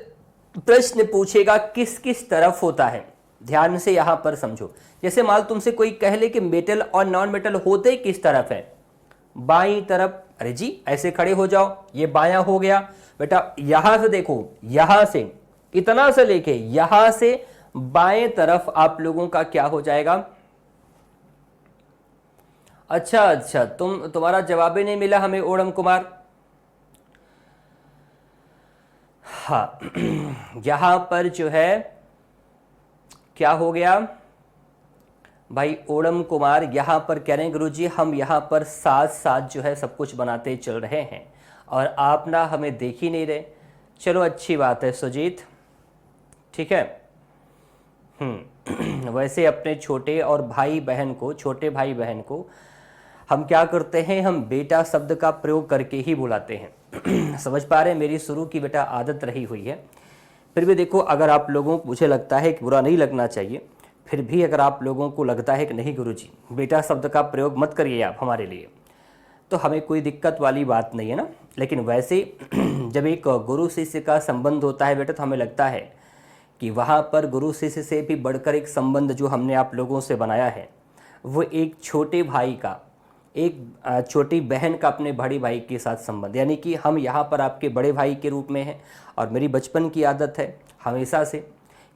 Speaker 1: प्रश्न पूछेगा किस किस तरफ होता है, ध्यान से यहां पर समझो। जैसे मान तुमसे कोई कह ले कि मेटल और नॉन मेटल होते किस तरफ है? बाईं तरफ। अरे जी ऐसे खड़े हो जाओ, ये बायां हो गया बेटा। यहां से देखो, यहां से इतना से लेके यहां से बाएं तरफ आप लोगों का क्या हो जाएगा? अच्छा अच्छा, तुम्हारा जवाब ही नहीं मिला हमें ओणम कुमार। हाँ यहाँ पर जो है क्या हो गया भाई, ओणम कुमार यहाँ पर कह रहे हैं गुरुजी हम यहाँ पर साथ साथ जो है सब कुछ बनाते चल रहे हैं और आप ना हमें देख ही नहीं रहे। चलो अच्छी बात है सुजीत, ठीक है। वैसे अपने छोटे और भाई बहन को, छोटे भाई बहन को हम क्या करते हैं, हम बेटा शब्द का प्रयोग करके ही बुलाते हैं। समझ पा रहे हैं, मेरी शुरू की बेटा आदत रही हुई है। फिर भी देखो, अगर आप लोगों को, मुझे लगता है कि बुरा नहीं लगना चाहिए, फिर भी अगर आप लोगों को लगता है कि नहीं गुरुजी बेटा शब्द का प्रयोग मत करिए आप हमारे लिए, तो हमें कोई दिक्कत वाली बात नहीं है ना। लेकिन वैसे जब एक गुरु शिष्य का संबंध होता है बेटा, तो हमें लगता है कि वहाँ पर गुरु शिष्य से भी बढ़कर एक संबंध जो हमने आप लोगों से बनाया है, वो एक छोटे भाई का, एक छोटी बहन का अपने बड़े भाई के साथ संबंध, यानी कि हम यहाँ पर आपके बड़े भाई के रूप में हैं। और मेरी बचपन की आदत है हमेशा से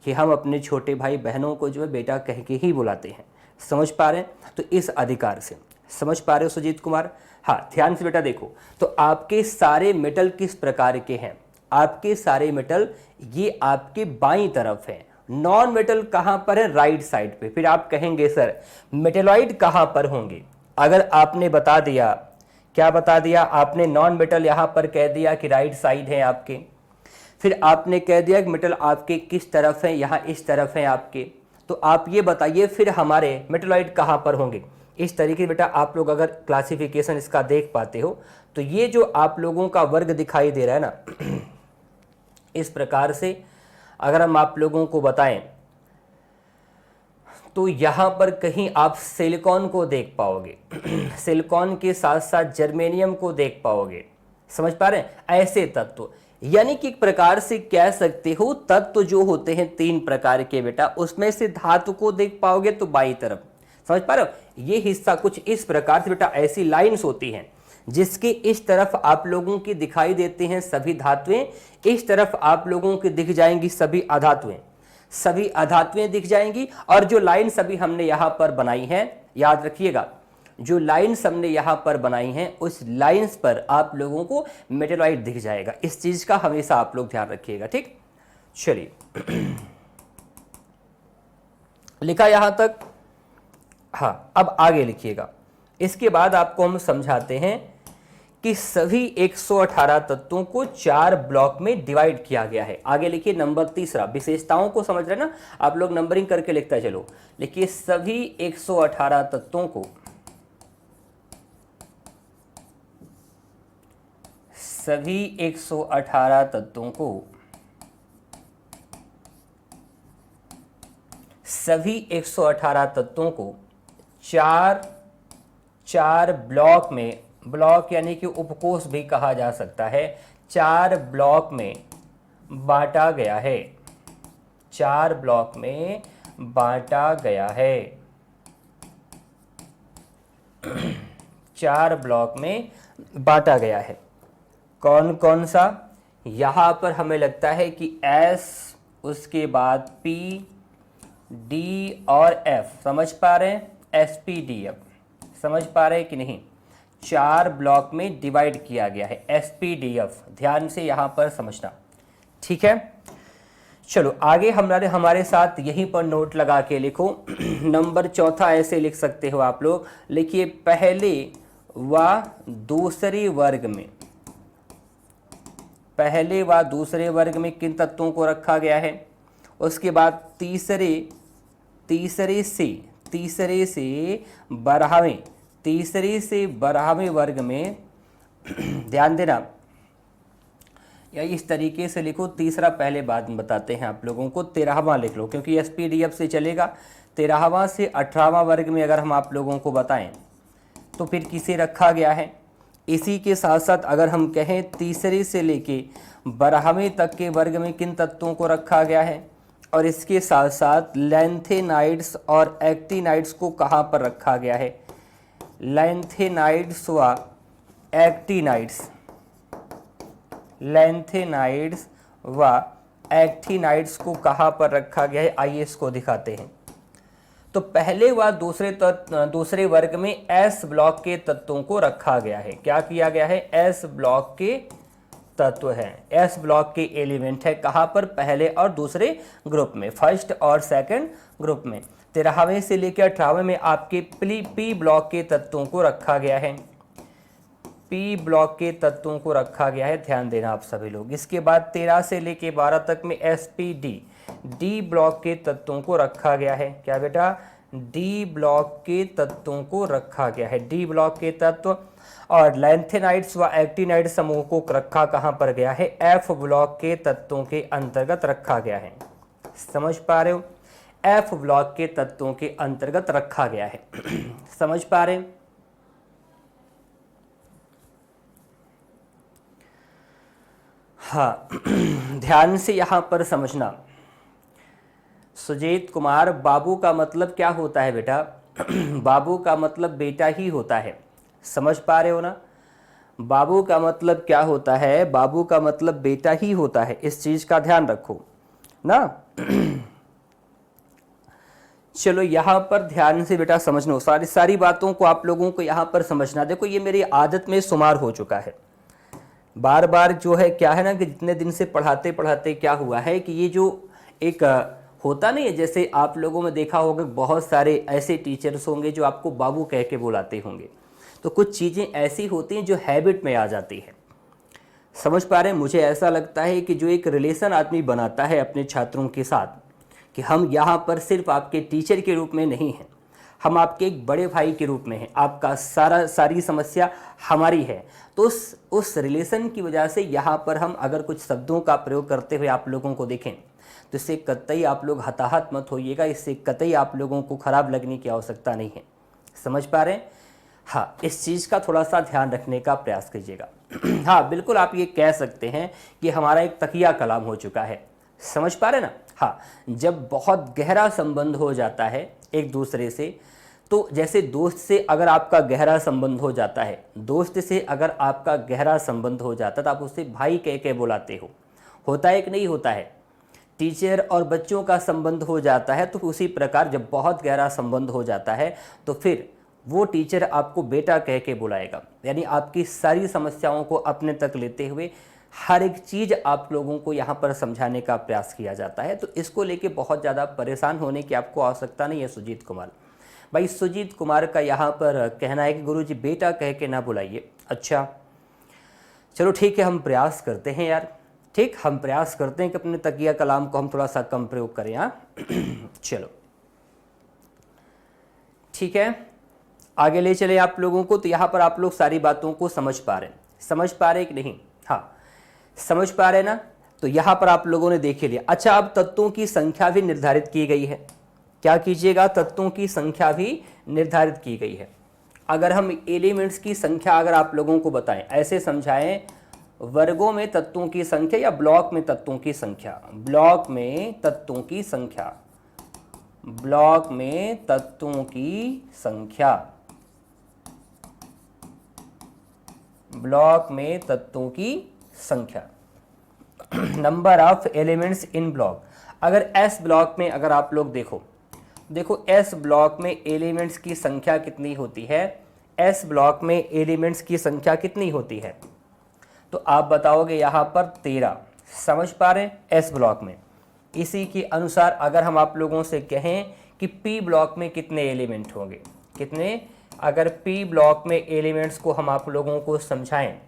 Speaker 1: कि हम अपने छोटे भाई बहनों को जो है बेटा कह के ही बुलाते हैं। समझ पा रहे हैं? तो इस अधिकार से समझ पा रहे हो सुजीत कुमार? हाँ, ध्यान से बेटा देखो, तो आपके सारे मेटल किस प्रकार के हैं? आपके सारे मेटल ये आपके बाईं तरफ है। नॉन मेटल कहाँ पर है? राइट साइड पे। फिर आप कहेंगे सर मेटेलॉइड कहाँ पर होंगे? अगर आपने बता दिया, क्या बता दिया आपने, नॉन मेटल यहाँ पर कह दिया कि राइट साइड है आपके, फिर आपने कह दिया कि मेटल आपके किस तरफ है, यहाँ इस तरफ है आपके, तो आप ये बताइए फिर हमारे मेटलॉइड कहाँ पर होंगे? इस तरीके बेटा आप लोग अगर क्लासिफिकेशन इसका देख पाते हो, तो ये जो आप लोगों का वर्ग दिखाई दे रहा है ना, इस प्रकार से अगर हम आप लोगों को बताएं तो यहाँ पर कहीं आप सिलिकॉन को देख पाओगे, सिलिकॉन के साथ साथ जर्मेनियम को देख पाओगे। समझ पा रहे हैं? ऐसे तत्व, यानी कि एक प्रकार से कह सकते हो तत्व जो होते हैं 3 प्रकार के बेटा, उसमें से धातु को देख पाओगे तो बाई तरफ। समझ पा रहे हो? ये हिस्सा कुछ इस प्रकार से बेटा, ऐसी लाइंस होती हैं जिसके इस तरफ आप लोगों की दिखाई देते हैं सभी धातुएं, इस तरफ आप लोगों की दिख जाएंगी सभी अधातुएं, सभी अधातुएं दिख जाएंगी। और जो लाइन सभी हमने यहां पर बनाई है, याद रखिएगा, जो लाइन्स हमने यहां पर बनाई हैं उस लाइन्स पर आप लोगों को मेटेलॉइड दिख जाएगा। इस चीज का हमेशा आप लोग ध्यान रखिएगा, ठीक। चलिए लिखा यहां तक? हाँ, अब आगे लिखिएगा। इसके बाद आपको हम समझाते हैं कि सभी 118 तत्वों को 4 ब्लॉक में डिवाइड किया गया है। आगे लिखिए नंबर 3, विशेषताओं को समझ रहे ना आप लोग, नंबरिंग करके लिखता चलो। लिखिए सभी 118 तत्वों को, सभी 118 तत्वों को, सभी 118 तत्वों को 4 ब्लॉक में, ब्लॉक यानी कि उपकोष भी कहा जा सकता है, 4 ब्लॉक में बांटा गया है, 4 ब्लॉक में बांटा गया है, 4 ब्लॉक में बांटा गया है। कौन कौन सा? यहां पर हमें लगता है कि S, उसके बाद P, D और F। समझ पा रहे हैं? SPDF समझ पा रहे हैं कि नहीं? 4 ब्लॉक में डिवाइड किया गया है, SPDF, ध्यान से यहां पर समझना, ठीक है। चलो आगे हमारे साथ यहीं पर नोट लगा के लिखो। नंबर 4 ऐसे लिख सकते हो आप लोग, लिखिए पहले व दूसरे वर्ग में, पहले व दूसरे वर्ग में किन तत्वों को रखा गया है? उसके बाद तीसरे से 12वें वर्ग में, ध्यान देना, या इस तरीके से लिखो, तीसरा पहले बाद में बताते हैं आप लोगों को, 13वां लिख लो क्योंकि SPDF से चलेगा। 13वां से 18वां वर्ग में अगर हम आप लोगों को बताएं तो फिर किसे रखा गया है? इसी के साथ साथ अगर हम कहें तीसरे से लेके 12वें तक के वर्ग में किन तत्वों को रखा गया है? और इसके साथ साथ लैंथेनाइड्स और एक्टिनाइड्स को कहाँ पर रखा गया है? लैंथेनाइड्स व एक्टिनाइड्स, लैंथेनाइड्स व एक्टिनाइड्स को कहाँ पर रखा गया है? आइए इसको दिखाते हैं। तो पहले व दूसरे वर्ग में एस ब्लॉक के तत्वों को रखा गया है। क्या किया गया है? एस ब्लॉक के तत्व है, एस ब्लॉक के एलिमेंट है। कहां पर? पहले और दूसरे ग्रुप में, फर्स्ट और सेकंड ग्रुप में। 13वें से लेकर 18वें में आपके पी ब्लॉक के तत्वों को रखा गया है, पी ब्लॉक के तत्वों को रखा गया है, ध्यान देना आप सभी लोग। इसके बाद 13 से लेकर 12 तक में डी ब्लॉक के तत्वों को रखा गया है। क्या बेटा? डी ब्लॉक के तत्वों को रखा गया है, डी ब्लॉक के तत्व। और लैंथेनाइड्स व एक्टिनाइड समूह को रखा कहां पर गया है? एफ ब्लॉक के तत्वों के अंतर्गत रखा गया है। समझ पा रहे हो? एफ ब्लॉक के तत्वों के अंतर्गत रखा गया है। समझ पा रहे? हाँ, ध्यान से यहां पर समझना। सुजीत कुमार, बाबू का मतलब क्या होता है बेटा? बाबू का मतलब बेटा ही होता है। समझ पा रहे हो ना? बाबू का मतलब क्या होता है? बाबू का मतलब बेटा ही होता है, इस चीज का ध्यान रखो ना। चलो यहां पर ध्यान से बेटा समझना, सारी बातों को आप लोगों को यहां पर समझना। देखो ये मेरी आदत में शुमार हो चुका है, बार बार जो है क्या है ना कि जितने दिन से पढ़ाते पढ़ाते क्या हुआ है कि ये जो एक होता नहीं है, जैसे आप लोगों में देखा होगा बहुत सारे ऐसे टीचर्स होंगे जो आपको बाबू कह के बुलाते होंगे, तो कुछ चीज़ें ऐसी होती हैं जो हैबिट में आ जाती है। समझ पा रहे हैं? मुझे ऐसा लगता है कि जो एक रिलेशन आदमी बनाता है अपने छात्रों के साथ, कि हम यहाँ पर सिर्फ आपके टीचर के रूप में नहीं हैं, हम आपके एक बड़े भाई के रूप में हैं, आपका सारी समस्या हमारी है, तो उस रिलेशन की वजह से यहाँ पर हम अगर कुछ शब्दों का प्रयोग करते हुए आप लोगों को देखें तो इससे कतई आप लोग हताहत मत होइएगा, इससे कतई आप लोगों को खराब लगने की आवश्यकता नहीं है। समझ पा रहे हैं? हाँ, इस चीज़ का थोड़ा सा ध्यान रखने का प्रयास कीजिएगा। हाँ बिल्कुल, आप ये कह सकते हैं कि हमारा एक तकिया कलाम हो चुका है। समझ पा रहे ना? हाँ, जब बहुत गहरा संबंध हो जाता है एक दूसरे से, तो जैसे दोस्त से अगर आपका गहरा संबंध हो जाता है, दोस्त से अगर आपका गहरा संबंध हो जाता है तो आप उससे भाई कह के बुलाते हो, होता है कि नहीं होता है? टीचर और बच्चों का संबंध हो जाता है तो उसी प्रकार जब बहुत गहरा संबंध हो जाता है तो फिर वो टीचर आपको बेटा कह के बुलाएगा, यानी आपकी सारी समस्याओं को अपने तक लेते हुए हर एक चीज़ आप लोगों को यहाँ पर समझाने का प्रयास किया जाता है। तो इसको लेके बहुत ज़्यादा परेशान होने की आपको आवश्यकता नहीं है सुजीत कुमार भाई। सुजीत कुमार का यहाँ पर कहना है कि गुरुजी बेटा कह के ना बुलाइए। अच्छा चलो ठीक है, हम प्रयास करते हैं यार, ठीक, हम प्रयास करते हैं कि अपने तकिया कलाम को हम थोड़ा सा कम प्रयोग करें। हाँ चलो ठीक है, आगे ले चले आप लोगों को। तो यहाँ पर आप लोग सारी बातों को समझ पा रहे हैं कि नहीं? हाँ समझ पा रहे हैं ना? तो यहाँ पर आप लोगों ने देख लिया। अच्छा, अब तत्वों की संख्या भी निर्धारित की गई है। क्या कीजिएगा? तत्वों की संख्या भी निर्धारित की गई है। अगर हम एलिमेंट्स की संख्या अगर आप लोगों को बताएं, ऐसे समझाएं, वर्गों में तत्वों की संख्या या ब्लॉक में तत्वों की संख्या, ब्लॉक में तत्वों की संख्या, ब्लॉक में तत्वों की संख्या, ब्लॉक में तत्वों की संख्या, number of elements in block. अगर एस ब्लॉक में अगर आप लोग देखो एस ब्लॉक में एलिमेंट्स की संख्या कितनी होती है? एस ब्लॉक में एलिमेंट्स की संख्या कितनी होती है? तो आप बताओगे यहाँ पर 13। समझ पा रहे हैं? एस ब्लॉक में। इसी के अनुसार अगर हम आप लोगों से कहें कि पी ब्लॉक में कितने एलिमेंट होंगे, कितने, अगर पी ब्लॉक में एलिमेंट्स को हम आप लोगों को समझाएं,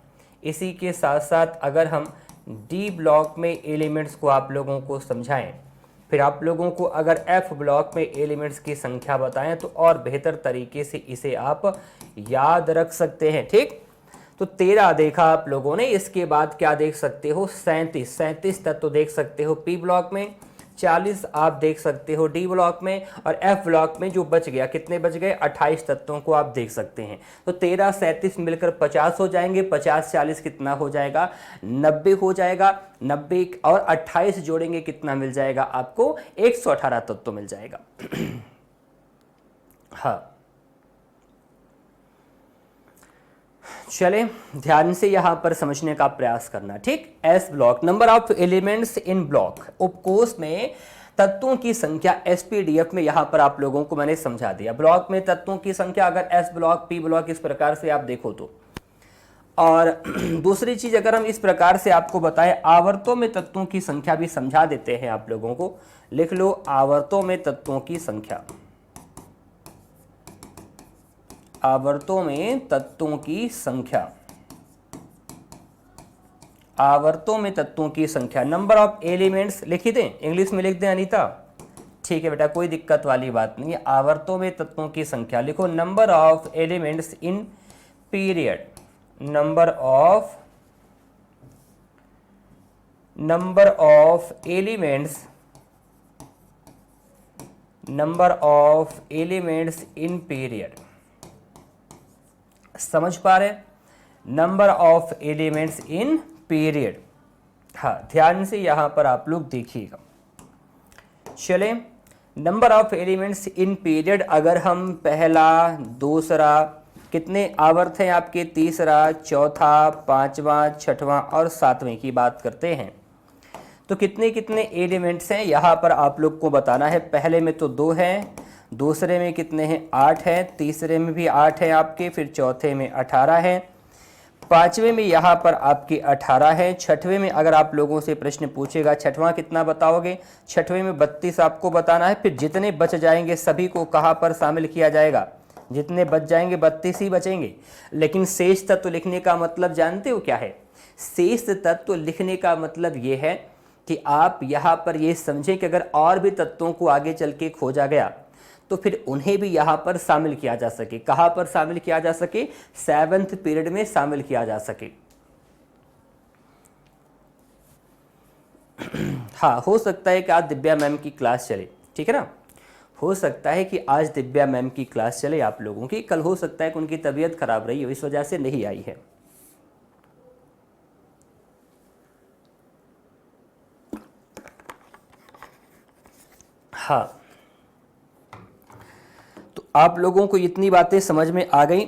Speaker 1: इसी के साथ साथ अगर हम डी ब्लॉक में एलिमेंट्स को आप लोगों को समझाएं, फिर आप लोगों को अगर एफ ब्लॉक में एलिमेंट्स की संख्या बताएं तो और बेहतर तरीके से इसे आप याद रख सकते हैं। ठीक, तो 13 देखा आप लोगों ने। इसके बाद क्या देख सकते हो? 37 तत्व देख सकते हो पी ब्लॉक में, 40 आप देख सकते हो डी ब्लॉक में, और एफ ब्लॉक में जो बच गया, कितने बच गए? 28 तत्वों को आप देख सकते हैं। तो 13 37 मिलकर 50 हो जाएंगे, 50 40 कितना हो जाएगा? 90 हो जाएगा। 90 और 28 जोड़ेंगे कितना मिल जाएगा आपको? 118 तत्व मिल जाएगा। हाँ चले ध्यान से यहां पर समझने का प्रयास करना। ठीक, S block, number of elements in block. उपकोष में तत्वों की संख्या एसपीडीएफ में यहां पर आप लोगों को मैंने समझा दिया। ब्लॉक में तत्वों की संख्या अगर एस ब्लॉक, पी ब्लॉक इस प्रकार से आप देखो तो, और दूसरी चीज अगर हम इस प्रकार से आपको बताएं, आवर्तों में तत्वों की संख्या भी समझा देते हैं आप लोगों को। लिख लो, आवर्तों में तत्वों की संख्या, आवर्तों में तत्वों की संख्या, आवर्तों में तत्वों की संख्या। नंबर ऑफ एलिमेंट्स लिख दें, इंग्लिश में लिख दें अनीता, ठीक है बेटा, कोई दिक्कत वाली बात नहीं है। आवर्तों में तत्वों की संख्या लिखो, number of elements in period, number of elements, number of elements in period. समझ पा रहे? Number of elements in period. हाँ, ध्यान से यहां पर आप लोग देखिएगा। चले, number of elements in period, अगर हम पहला, दूसरा, कितने आवर्त हैं आपके, तीसरा, चौथा, पांचवा, छठवां और सातवें की बात करते हैं, तो कितने कितने एलिमेंट्स हैं यहाँ पर आप लोग को बताना है। पहले में तो 2 हैं, दूसरे में कितने हैं, 8 हैं, तीसरे में भी 8 है आपके, फिर चौथे में 18 है, पांचवें में यहाँ पर आपके 18 है, छठवें में अगर आप लोगों से प्रश्न पूछेगा छठवां कितना बताओगे, छठवें में 32 आपको बताना है। फिर जितने बच जाएंगे सभी को कहाँ पर शामिल किया जाएगा, जितने बच जाएंगे 32 ही बचेंगे। लेकिन शेष तत्व लिखने का मतलब जानते हो क्या है? शेष तत्व लिखने का मतलब ये है कि आप यहाँ पर ये समझें कि अगर और भी तत्वों को आगे चल के खोजा गया तो फिर उन्हें भी यहाँ पर शामिल किया जा सके। कहाँ पर शामिल किया जा सके? 7th पीरियड में शामिल किया जा सके। हाँ, हो सकता है कि आज दिव्या मैम की क्लास चले, ठीक है ना, हो सकता है कि आज दिव्या मैम की क्लास चले आप लोगों की, कल हो सकता है कि उनकी तबीयत खराब रही हो, इस वजह से नहीं आई है। हाँ, तो आप लोगों को इतनी बातें समझ में आ गई,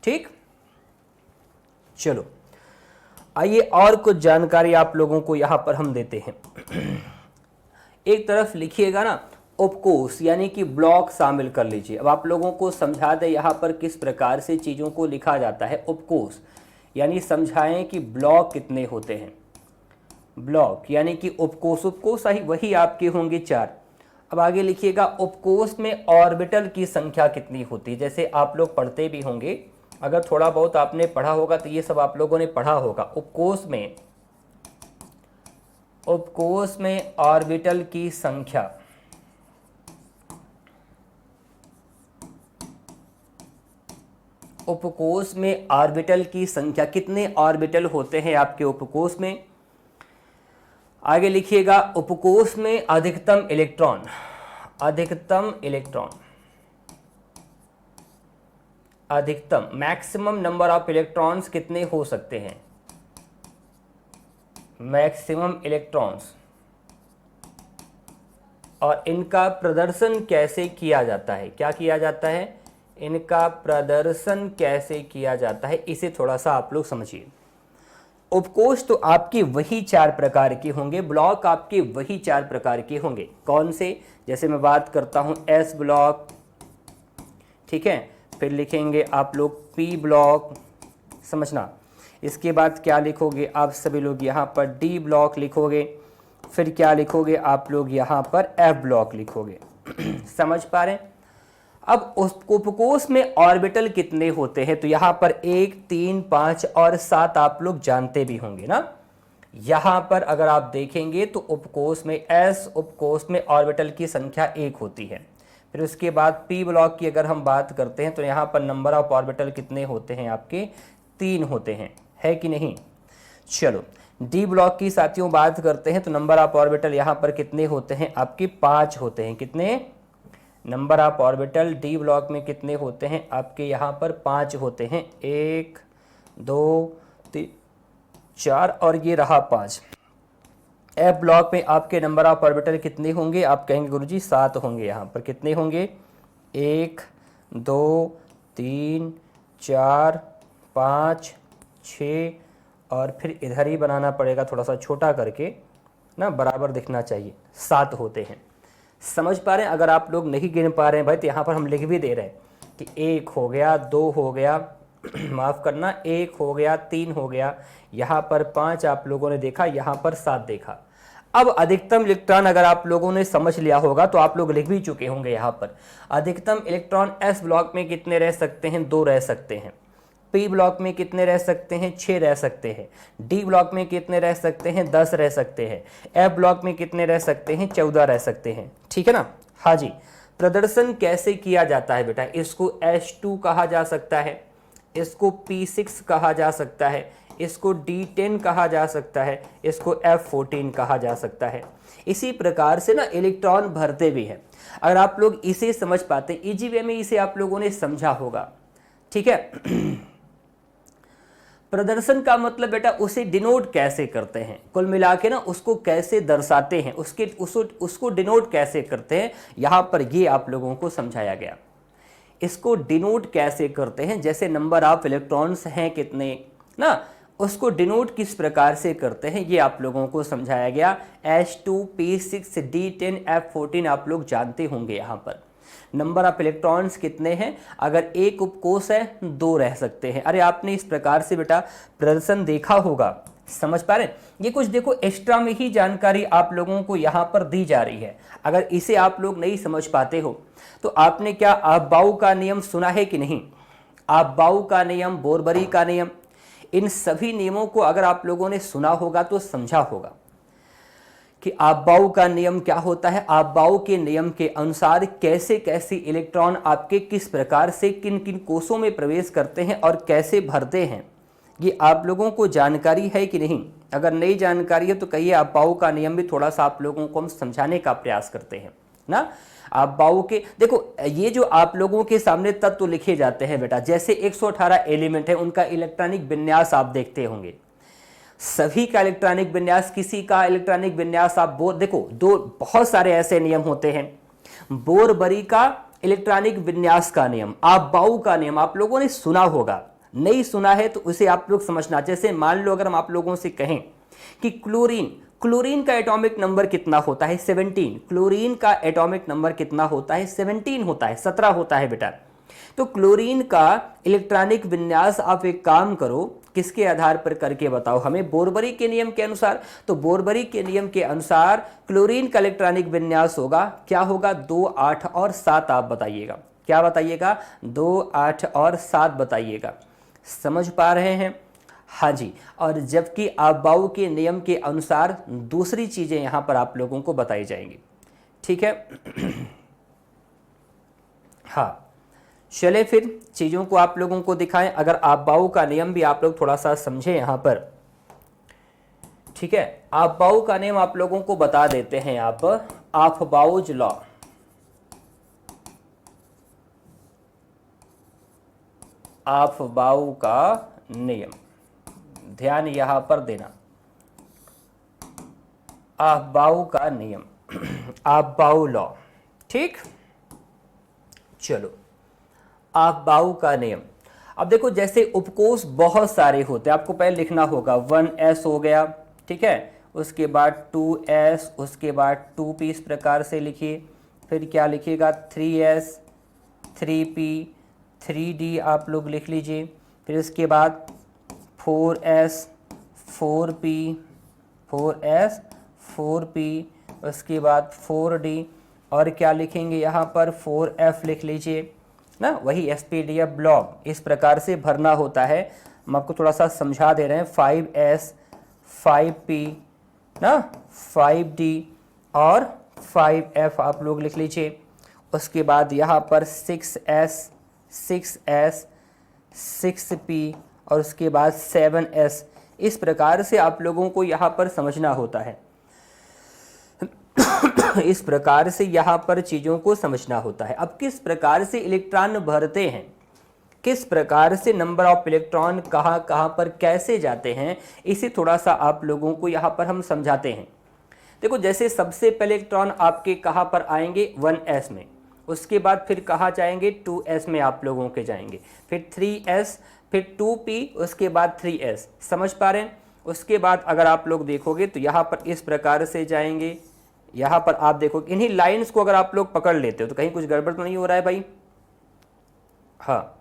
Speaker 1: ठीक। चलो आइए और कुछ जानकारी आप लोगों को यहां पर हम देते हैं। एक तरफ लिखिएगा ना, उपकोष यानी कि ब्लॉक शामिल कर लीजिए। अब आप लोगों को समझा दें यहाँ पर किस प्रकार से चीज़ों को लिखा जाता है। उपकोष यानी समझाएं कि ब्लॉक कितने होते हैं। ब्लॉक यानी कि उपकोष, उपकोष वही आपके होंगे 4। अब आगे लिखिएगा, उपकोष में ऑर्बिटल की संख्या कितनी होती है। जैसे आप लोग पढ़ते भी होंगे, अगर थोड़ा बहुत आपने पढ़ा होगा तो ये सब आप लोगों ने पढ़ा होगा। उपकोष में ऑर्बिटल की संख्या, उपकोष में ऑर्बिटल की संख्या, कितने ऑर्बिटल होते हैं आपके उपकोष में। आगे लिखिएगा, उपकोष में अधिकतम इलेक्ट्रॉन, अधिकतम इलेक्ट्रॉन, अधिकतम मैक्सिमम नंबर ऑफ इलेक्ट्रॉन्स कितने हो सकते हैं, मैक्सिमम इलेक्ट्रॉन्स, और इनका प्रदर्शन कैसे किया जाता है, क्या किया जाता है, इनका प्रदर्शन कैसे किया जाता है, इसे थोड़ा सा आप लोग समझिए। उपकोष तो आपके वही 4 प्रकार के होंगे, ब्लॉक आपके वही 4 प्रकार के होंगे। कौन से? जैसे मैं बात करता हूं एस ब्लॉक, ठीक है, फिर लिखेंगे आप लोग पी ब्लॉक, समझना। इसके बाद क्या लिखोगे आप सभी लोग, यहाँ पर डी ब्लॉक लिखोगे, फिर क्या लिखोगे आप लोग, यहाँ पर एफ ब्लॉक लिखोगे। समझ पा रहे हैं? अब उस उपकोष में ऑर्बिटल कितने होते हैं, तो यहाँ पर 1, 3, 5 और 7 आप लोग जानते भी होंगे ना। यहाँ पर अगर आप देखेंगे तो उपकोष में एस उपकोष में ऑर्बिटल की संख्या 1 होती है। फिर उसके बाद पी ब्लॉक की अगर हम बात करते हैं तो यहाँ पर नंबर ऑफ ऑर्बिटल कितने होते हैं आपके, 3 होते हैं, है कि नहीं। चलो डी ब्लॉक की साथियों बात करते हैं तो नंबर ऑफ ऑर्बिटल यहाँ पर कितने होते हैं आपके, 5 होते हैं। कितने number of orbital D block में कितने होते हैं आपके, यहाँ पर 5 होते हैं, 1, 2, 3, 4 और ये रहा 5। एफ ब्लॉक में आपके नंबर ऑफ ऑर्बिटल कितने होंगे, आप कहेंगे गुरुजी 7 होंगे। यहाँ पर कितने होंगे, 1, 2, 3, 4, 5, 6 और फिर इधर ही बनाना पड़ेगा थोड़ा सा छोटा करके, ना, बराबर दिखना चाहिए, 7 होते हैं। समझ पा रहे हैं? अगर आप लोग नहीं गिन पा रहे हैं भाई तो यहाँ पर हम लिख भी दे रहे हैं कि 1 हो गया, 2 हो गया माफ़ करना, 1 हो गया, 3 हो गया, यहाँ पर 5 आप लोगों ने देखा, यहाँ पर 7 देखा। अब अधिकतम इलेक्ट्रॉन अगर आप लोगों ने समझ लिया होगा तो आप लोग लिख भी चुके होंगे। यहाँ पर अधिकतम इलेक्ट्रॉन एस ब्लॉक में कितने रह सकते हैं? 2 रह सकते हैं। पी ब्लॉक में कितने रह सकते हैं? 6 रह सकते हैं। डी ब्लॉक में कितने रह सकते हैं? 10 रह सकते हैं। एफ ब्लॉक में कितने रह सकते हैं? 14 रह सकते हैं। ठीक है ना? हाँ जी। प्रदर्शन कैसे किया जाता है बेटा? इसको H2 कहा जा सकता है, इसको P6 कहा जा सकता है, इसको D10 कहा जा सकता है, इसको F14 कहा जा सकता है। इसी प्रकार से ना इलेक्ट्रॉन भरते भी हैं। अगर आप लोग इसे समझ पाते, इजी वे में इसे आप लोगों ने समझा होगा। ठीक है। प्रदर्शन का मतलब बेटा उसे डिनोट कैसे करते हैं, कुल मिला के ना उसको कैसे दर्शाते हैं, उसको डिनोट कैसे करते हैं, यहाँ पर ये आप लोगों को समझाया गया। इसको डिनोट कैसे करते हैं, जैसे नंबर ऑफ इलेक्ट्रॉन्स हैं कितने ना, उसको डिनोट किस प्रकार से करते हैं ये आप लोगों को समझाया गया। H2, P6, D10, F14 आप लोग जानते होंगे। यहाँ पर नंबर ऑफ इलेक्ट्रॉन्स कितने हैं? अगर एक उपकोष है 2 रह सकते हैं। अरे आपने इस प्रकार से बेटा प्रदर्शन देखा होगा, समझ पा रहे हैं? ये कुछ देखो एक्स्ट्रा में ही जानकारी आप लोगों को यहाँ पर दी जा रही है। अगर इसे आप लोग नहीं समझ पाते हो तो आपने क्या अफबाउ का नियम सुना है कि नहीं? अफबाउ का नियम, बोरबरी का नियम, इन सभी नियमों को अगर आप लोगों ने सुना होगा तो समझा होगा कि अफबाउ का नियम क्या होता है। अफबाउ के नियम के अनुसार कैसे कैसे इलेक्ट्रॉन आपके किस प्रकार से किन किन कोषों में प्रवेश करते हैं और कैसे भरते हैं, ये आप लोगों को जानकारी है कि नहीं? अगर नई जानकारी है तो कहिए अफबाउ का नियम भी थोड़ा सा आप लोगों को हम समझाने का प्रयास करते हैं ना। अफबाउ के देखो, ये जो आप लोगों के सामने तत्व लिखे जाते हैं बेटा, जैसे 118 एलिमेंट है, उनका इलेक्ट्रॉनिक विन्यास आप देखते होंगे। सभी का इलेक्ट्रॉनिक विन्यास, किसी का इलेक्ट्रॉनिक विन्यास आप देखो, बहुत सारे ऐसे नियम होते हैं। बोरबरी का इलेक्ट्रॉनिक विन्यास का नियम, अफबाउ का नियम आप लोगों ने सुना होगा, नहीं सुना है तो उसे आप लोग समझना। जैसे मान लो अगर हम आप लोगों से कहें कि क्लोरीन का एटॉमिक नंबर कितना होता है? 17। क्लोरीन का एटॉमिक नंबर कितना होता है? 17 होता है, 17 होता है बेटा। तो क्लोरीन का इलेक्ट्रॉनिक विन्यास आप एक काम करो, किसके आधार पर करके बताओ हमें? बोरबरी के नियम के अनुसार। तो बोरबरी के नियम के अनुसार क्लोरीन का इलेक्ट्रॉनिक विन्यास होगा, क्या होगा? 2, 8 और 7 आप बताइएगा। क्या बताइएगा? 2, 8 और 7 बताइएगा। समझ पा रहे हैं? हाँ जी। और जबकि अफबाउ के नियम के अनुसार दूसरी चीजें यहां पर आप लोगों को बताई जाएंगी। ठीक है। हाँ, चले फिर चीजों को आप लोगों को दिखाएं। अगर अफबाउ का नियम भी आप लोग थोड़ा सा समझें यहां पर। ठीक है, अफबाउ का नियम आप लोगों को बता देते हैं। आप अफबाउज लॉ, अफबाउ का नियम, ध्यान यहां पर देना। अफबाउ का नियम, अफबाउ लॉ। ठीक, चलो अफबाउ का नियम। अब देखो, जैसे उपकोष बहुत सारे होते हैं, आपको पहले लिखना होगा 1s हो गया, ठीक है, उसके बाद 2s, उसके बाद 2p, इस प्रकार से लिखिए। फिर क्या लिखिएगा? 3s, 3p, 3d आप लोग लिख लीजिए। फिर इसके बाद 4s, 4p, 4s, 4p, उसके बाद 4d, और क्या लिखेंगे यहाँ पर? 4f लिख लीजिए ना, वही SPDF ब्लॉक इस प्रकार से भरना होता है। हम आपको थोड़ा सा समझा दे रहे हैं। 5s, 5p ना, 5d और 5f आप लोग लिख लीजिए। उसके बाद यहाँ पर 6s, 6s, 6p और उसके बाद 7s। इस प्रकार से आप लोगों को यहाँ पर समझना होता है। इस प्रकार से यहाँ पर चीज़ों को समझना होता है। अब किस प्रकार से इलेक्ट्रॉन भरते हैं, किस प्रकार से नंबर ऑफ इलेक्ट्रॉन कहाँ कहाँ पर कैसे जाते हैं, इसे थोड़ा सा आप लोगों को यहाँ पर हम समझाते हैं। देखो, जैसे सबसे पहले इलेक्ट्रॉन आपके कहाँ पर आएंगे? 1s में। उसके बाद फिर कहाँ जाएंगे? 2s में आप लोगों के जाएंगे। फिर 3s, फिर 2p, उसके बाद 3s। समझ पा रहे हैं? उसके बाद अगर आप लोग देखोगे तो यहाँ पर इस प्रकार से जाएंगे, यहाँ पर आप देखोगे इन्हीं लाइंस को अगर आप लोग पकड़ लेते हो तो कहीं कुछ गड़बड़ तो नहीं हो रहा है भाई। हाँ,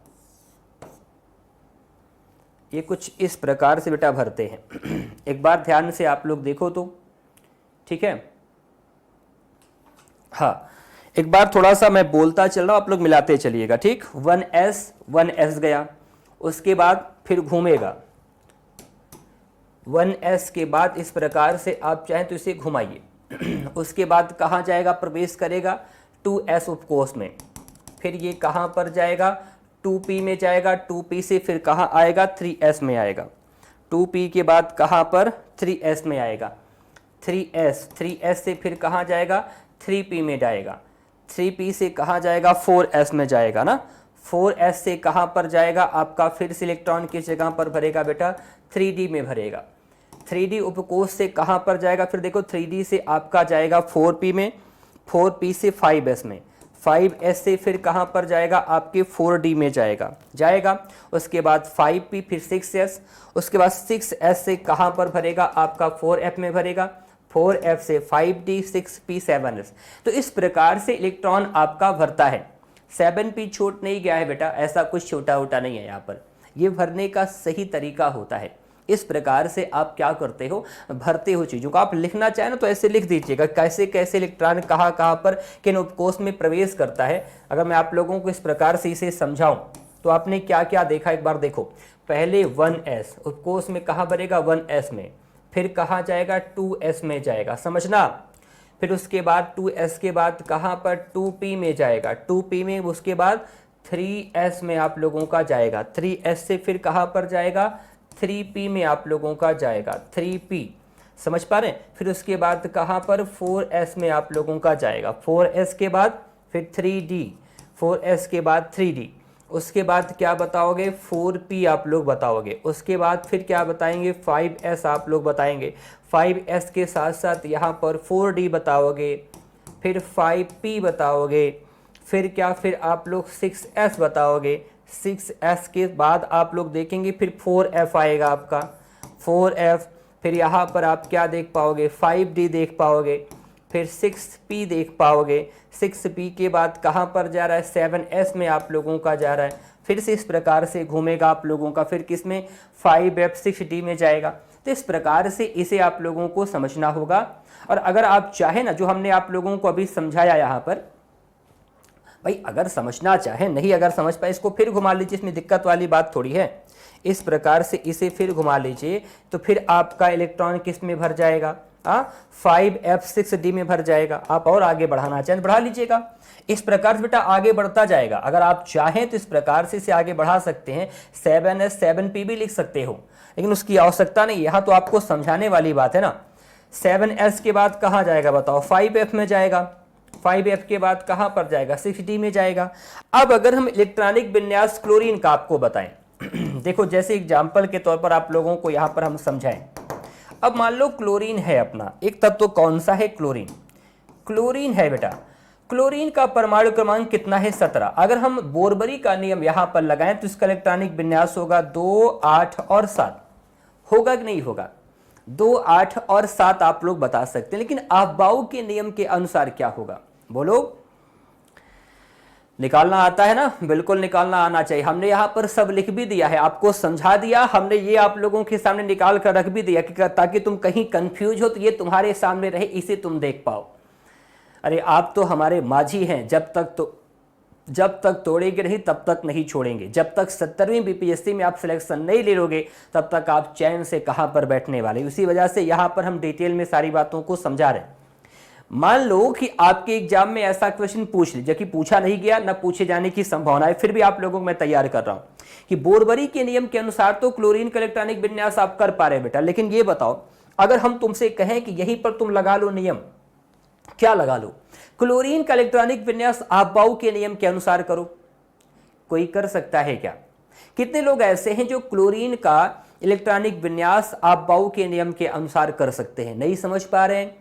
Speaker 1: ये कुछ इस प्रकार से बेटा भरते हैं। एक बार ध्यान से आप लोग देखो तो, ठीक है। हाँ, एक बार थोड़ा सा मैं बोलता चल रहा हूं, आप लोग मिलाते चलिएगा, ठीक। 1s गया, उसके बाद फिर घूमेगा 1s के बाद इस प्रकार से आप चाहें तो इसे घुमाइए। उसके बाद कहाँ जाएगा, प्रवेश करेगा 2s उपकोष में, फिर ये कहाँ पर जाएगा 2p में जाएगा, 2p से फिर कहाँ आएगा 3s में आएगा, 2p के बाद कहाँ पर 3s में आएगा, 3s से फिर कहाँ जाएगा 3p में जाएगा, 3p से कहाँ जाएगा 4s में जाएगा ना, 4s से कहाँ पर जाएगा आपका फिर से इलेक्ट्रॉन किस जगह पर भरेगा बेटा 3d में भरेगा, 3d उपकोष से कहाँ पर जाएगा, फिर देखो 3d से आपका जाएगा 4p में, 4p से 5s में, 5s से फिर कहाँ पर जाएगा आपके 4d में जाएगा, उसके बाद 5p फिर 6s, उसके बाद 6s से कहाँ पर भरेगा आपका 4f में भरेगा, 4f से 5d 6p 7s। तो इस प्रकार से इलेक्ट्रॉन आपका भरता है। 7p छूट नहीं गया है बेटा, ऐसा कुछ छोटा उटा नहीं है यहाँ पर, ये भरने का सही तरीका होता है। इस प्रकार से आप क्या करते हो, भरते हो चीज़ों को। आप लिखना चाहें ना तो ऐसे लिख दीजिएगा कैसे कैसे इलेक्ट्रॉन कहाँ कहाँ पर किन उपकोष में प्रवेश करता है। अगर मैं आप लोगों को इस प्रकार से इसे समझाऊं तो आपने क्या क्या देखा, एक बार देखो। पहले 1s उपकोष में कहाँ भरेगा 1s में, फिर कहाँ जाएगा 2s में जाएगा, समझना। फिर उसके बाद 2s के बाद कहाँ पर 2p में जाएगा, 2p में उसके बाद 3s में आप लोगों का जाएगा, 3s से फिर कहाँ पर जाएगा 3p में आप लोगों का जाएगा, 3p समझ पा रहे हैं। फिर उसके बाद कहाँ पर 4s में आप लोगों का जाएगा, 4s के बाद फिर 3d, 4s के बाद 3d, उसके बाद क्या बताओगे 4p आप लोग बताओगे, उसके बाद फिर क्या बताएंगे 5s आप लोग बताएंगे, 5s के साथ साथ यहाँ पर 4d बताओगे, फिर 5p बताओगे, फिर क्या फिर आप लोग 6s बताओगे, 6s के बाद आप लोग देखेंगे फिर 4f आएगा आपका, 4f, फिर यहाँ पर आप क्या देख पाओगे 5d देख पाओगे, फिर 6p देख पाओगे, 6p के बाद कहाँ पर जा रहा है 7s में आप लोगों का जा रहा है, फिर से इस प्रकार से घूमेगा आप लोगों का, फिर किस में 5f 6d में जाएगा। तो इस प्रकार से इसे आप लोगों को समझना होगा। और अगर आप चाहें ना, जो हमने आप लोगों को अभी समझाया यहाँ पर, भाई अगर समझना चाहे, नहीं अगर समझ पाए इसको फिर घुमा लीजिए, इसमें दिक्कत वाली बात थोड़ी है। इस प्रकार से इसे फिर घुमा लीजिए तो फिर आपका इलेक्ट्रॉन किस में भर जाएगा, 5f 6d में भर जाएगा। आप और आगे बढ़ाना चाहें बढ़ा लीजिएगा। इस प्रकार से बेटा आगे बढ़ता जाएगा। अगर आप चाहें तो इस प्रकार से इसे आगे बढ़ा सकते हैं, 7s 7p भी लिख सकते हो, लेकिन उसकी आवश्यकता नहीं, यहाँ तो आपको समझाने वाली बात है ना। 7s के बाद कहाँ जाएगा बताओ 5f में जाएगा, 5f के बाद कहाँ पर जाएगा 6d में जाएगा। अब अगर हम इलेक्ट्रॉनिक विन्यास क्लोरीन का आपको बताएं, देखो जैसे एग्जाम्पल के तौर पर आप लोगों को यहाँ पर हम समझाएं। अब मान लो क्लोरीन है अपना एक तत्व, तो कौन सा है क्लोरीन, क्लोरीन है बेटा। क्लोरीन का परमाणु क्रमांक कितना है 17। अगर हम बोरबरी का नियम यहाँ पर लगाएं तो इसका इलेक्ट्रॉनिक विन्यास होगा 2, 8 और 7, होगा कि नहीं होगा, 2, 8 और 7 आप लोग बता सकते हैं। लेकिन अफबाउ के नियम के अनुसार क्या होगा बोलो, निकालना आता है ना, बिल्कुल निकालना आना चाहिए। हमने यहाँ पर सब लिख भी दिया है, आपको समझा दिया हमने, ये आप लोगों के सामने निकाल कर रख भी दिया कि ताकि तुम कहीं कंफ्यूज हो तो ये तुम्हारे सामने रहे, इसे तुम देख पाओ। अरे आप तो हमारे माझी हैं, जब तक तोड़ेंगे नहीं तब तक नहीं छोड़ेंगे। जब तक 17वीं बीपीएससी में आप सिलेक्शन नहीं ले लोगे तब तक आप चैन से कहाँ पर बैठने वाले। उसी वजह से यहाँ पर हम डिटेल में सारी बातों को समझा रहे हैं। मान लो कि आपके एग्जाम में ऐसा क्वेश्चन पूछ लीजिए कि पूछा नहीं गया, ना पूछे जाने की संभावना है, फिर भी आप लोगों को मैं तैयार कर रहा हूं कि बोरबरी के नियम के अनुसार तो क्लोरीन का इलेक्ट्रॉनिक विन्यास आप कर पा रहे बेटा, लेकिन ये बताओ अगर हम तुमसे कहें कि यहीं पर तुम लगा लो नियम, क्या लगा लो, क्लोरीन का इलेक्ट्रॉनिक विन्यास अफबाउ के नियम के अनुसार करो, कोई कर सकता है क्या? कितने लोग ऐसे हैं जो क्लोरीन का इलेक्ट्रॉनिक विन्यास अफबाउ के नियम के अनुसार कर सकते हैं? नहीं समझ पा रहे हैं,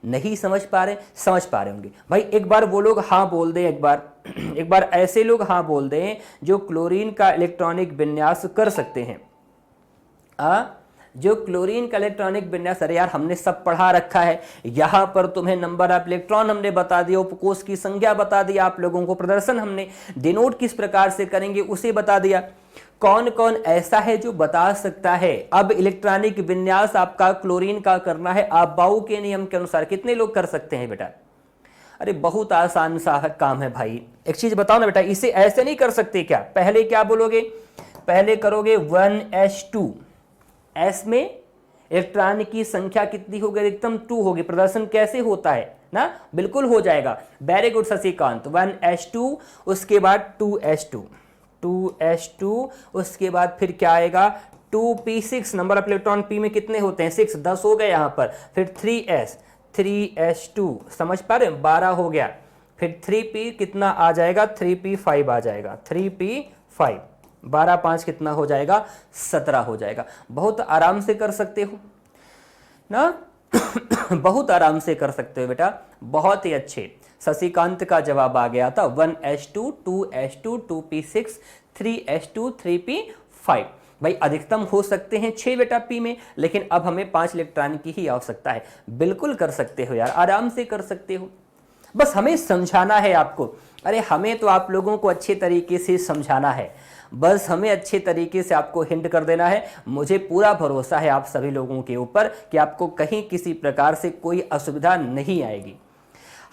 Speaker 1: नहीं समझ पा रहे, समझ पा रहे होंगे भाई। एक बार वो लोग हाँ बोल दें, एक बार ऐसे लोग हाँ बोल दें जो क्लोरीन का इलेक्ट्रॉनिक विन्यास कर सकते हैं। जो क्लोरीन का इलेक्ट्रॉनिक विन्यास, अरे यार हमने सब पढ़ा रखा है, यहां पर तुम्हें नंबर ऑफ इलेक्ट्रॉन हमने बता दिया, उपकोष की संख्या बता दिया, आप लोगों को प्रदर्शन हमने डिनोट किस प्रकार से करेंगे उसे बता दिया। कौन कौन ऐसा है जो बता सकता है? अब इलेक्ट्रॉनिक विन्यास आपका क्लोरीन का करना है अबाउ के नियम के अनुसार, कितने लोग कर सकते हैं बेटा? अरे बहुत आसान सा काम है भाई। एक चीज बताओ ना बेटा, इसे ऐसे नहीं कर सकते क्या? पहले क्या बोलोगे? पहले करोगे 1s2, s में इलेक्ट्रॉन की संख्या कितनी होगी? अधिकतम 2 होगी। प्रदर्शन कैसे होता है ना, बिल्कुल हो जाएगा। Very good Shashikant. 1s2, उसके बाद 2s2, 2s2, उसके बाद फिर क्या आएगा? 2p6। Number of electron p में कितने होते हैं? 6, 10 हो गए यहां पर। फिर 3s2, समझ पा रहे हैं? 12 हो गया। फिर 3p कितना आ जाएगा? 3p5 आ जाएगा। 3p5, 12 5 कितना हो जाएगा? 17 हो जाएगा। बहुत आराम से कर सकते हो ना बहुत आराम से कर सकते हो बेटा, बहुत ही अच्छे। शशिकांत का जवाब आ गया था 1s2, 2s2, 2p6, 3s2, 3p5। भाई अधिकतम हो सकते हैं 6 बेटा पी में, लेकिन अब हमें 5 इलेक्ट्रॉन की ही आवश्यकता है। बिल्कुल कर सकते हो यार, आराम से कर सकते हो, बस हमें समझाना है आपको। अरे हमें तो आप लोगों को अच्छे तरीके से समझाना है, बस हमें अच्छे तरीके से आपको हिंट कर देना है। मुझे पूरा भरोसा है आप सभी लोगों के ऊपर कि आपको कहीं किसी प्रकार से कोई असुविधा नहीं आएगी।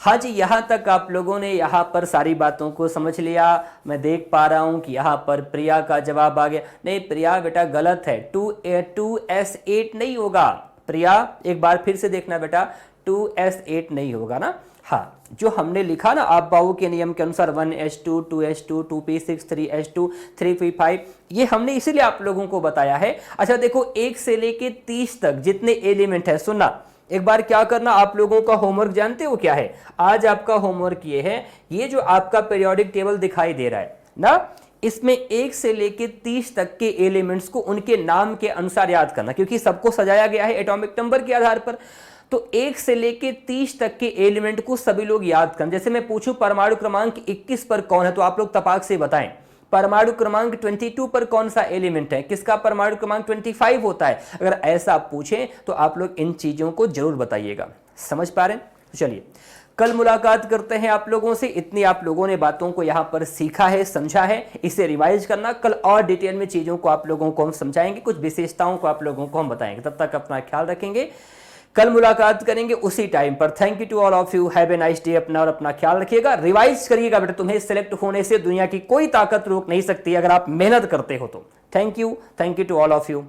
Speaker 1: हाँ जी, यहाँ तक आप लोगों ने यहाँ पर सारी बातों को समझ लिया। मैं देख पा रहा हूँ कि यहाँ पर प्रिया का जवाब आ गया। नहीं प्रिया बेटा गलत है, 2s8 नहीं होगा। प्रिया एक बार फिर से देखना बेटा, 2s8 नहीं होगा ना। हाँ, जो हमने लिखा ना आप बाऊ के नियम के अनुसार 1s2, 2s2, 2p6, 3s2, 3p5, ये हमने इसीलिए आप लोगों को बताया है। अच्छा देखो, 1 से लेके 30 तक जितने एलिमेंट है, सुनना एक बार क्या करना, आप लोगों का होमवर्क जानते हो क्या है? आज आपका होमवर्क ये है, ये जो आपका पीरियोडिक टेबल दिखाई दे रहा है ना, इसमें 1 से लेके 30 तक के एलिमेंट्स को उनके नाम के अनुसार याद करना, क्योंकि सबको सजाया गया है एटॉमिक नंबर के आधार पर। तो 1 से लेके 30 तक के एलिमेंट को सभी लोग याद करें। जैसे मैं पूछूं परमाणु क्रमांक 21 पर कौन है, तो आप लोग तपाक से बताएं। परमाणु क्रमांक 22 पर कौन सा एलिमेंट है, किसका परमाणु क्रमांक 25 होता है? अगर ऐसा पूछें तो आप लोग इन चीजों को जरूर बताइएगा। समझ पा रहे हैं? चलिए कल मुलाकात करते हैं आप लोगों से। इतनी आप लोगों ने बातों को यहां पर सीखा है, समझा है, इसे रिवाइज करना। कल और डिटेल में चीजों को आप लोगों को हम समझाएंगे, कुछ विशेषताओं को आप लोगों को हम बताएंगे। तब तक अपना ख्याल रखेंगे, कल मुलाकात करेंगे उसी टाइम पर। Thank you to all of you, have a nice day. अपना और अपना ख्याल रखिएगा, रिवाइज करिएगा बेटा। तुम्हें सिलेक्ट होने से दुनिया की कोई ताकत रोक नहीं सकती अगर आप मेहनत करते हो तो। Thank you to all of you.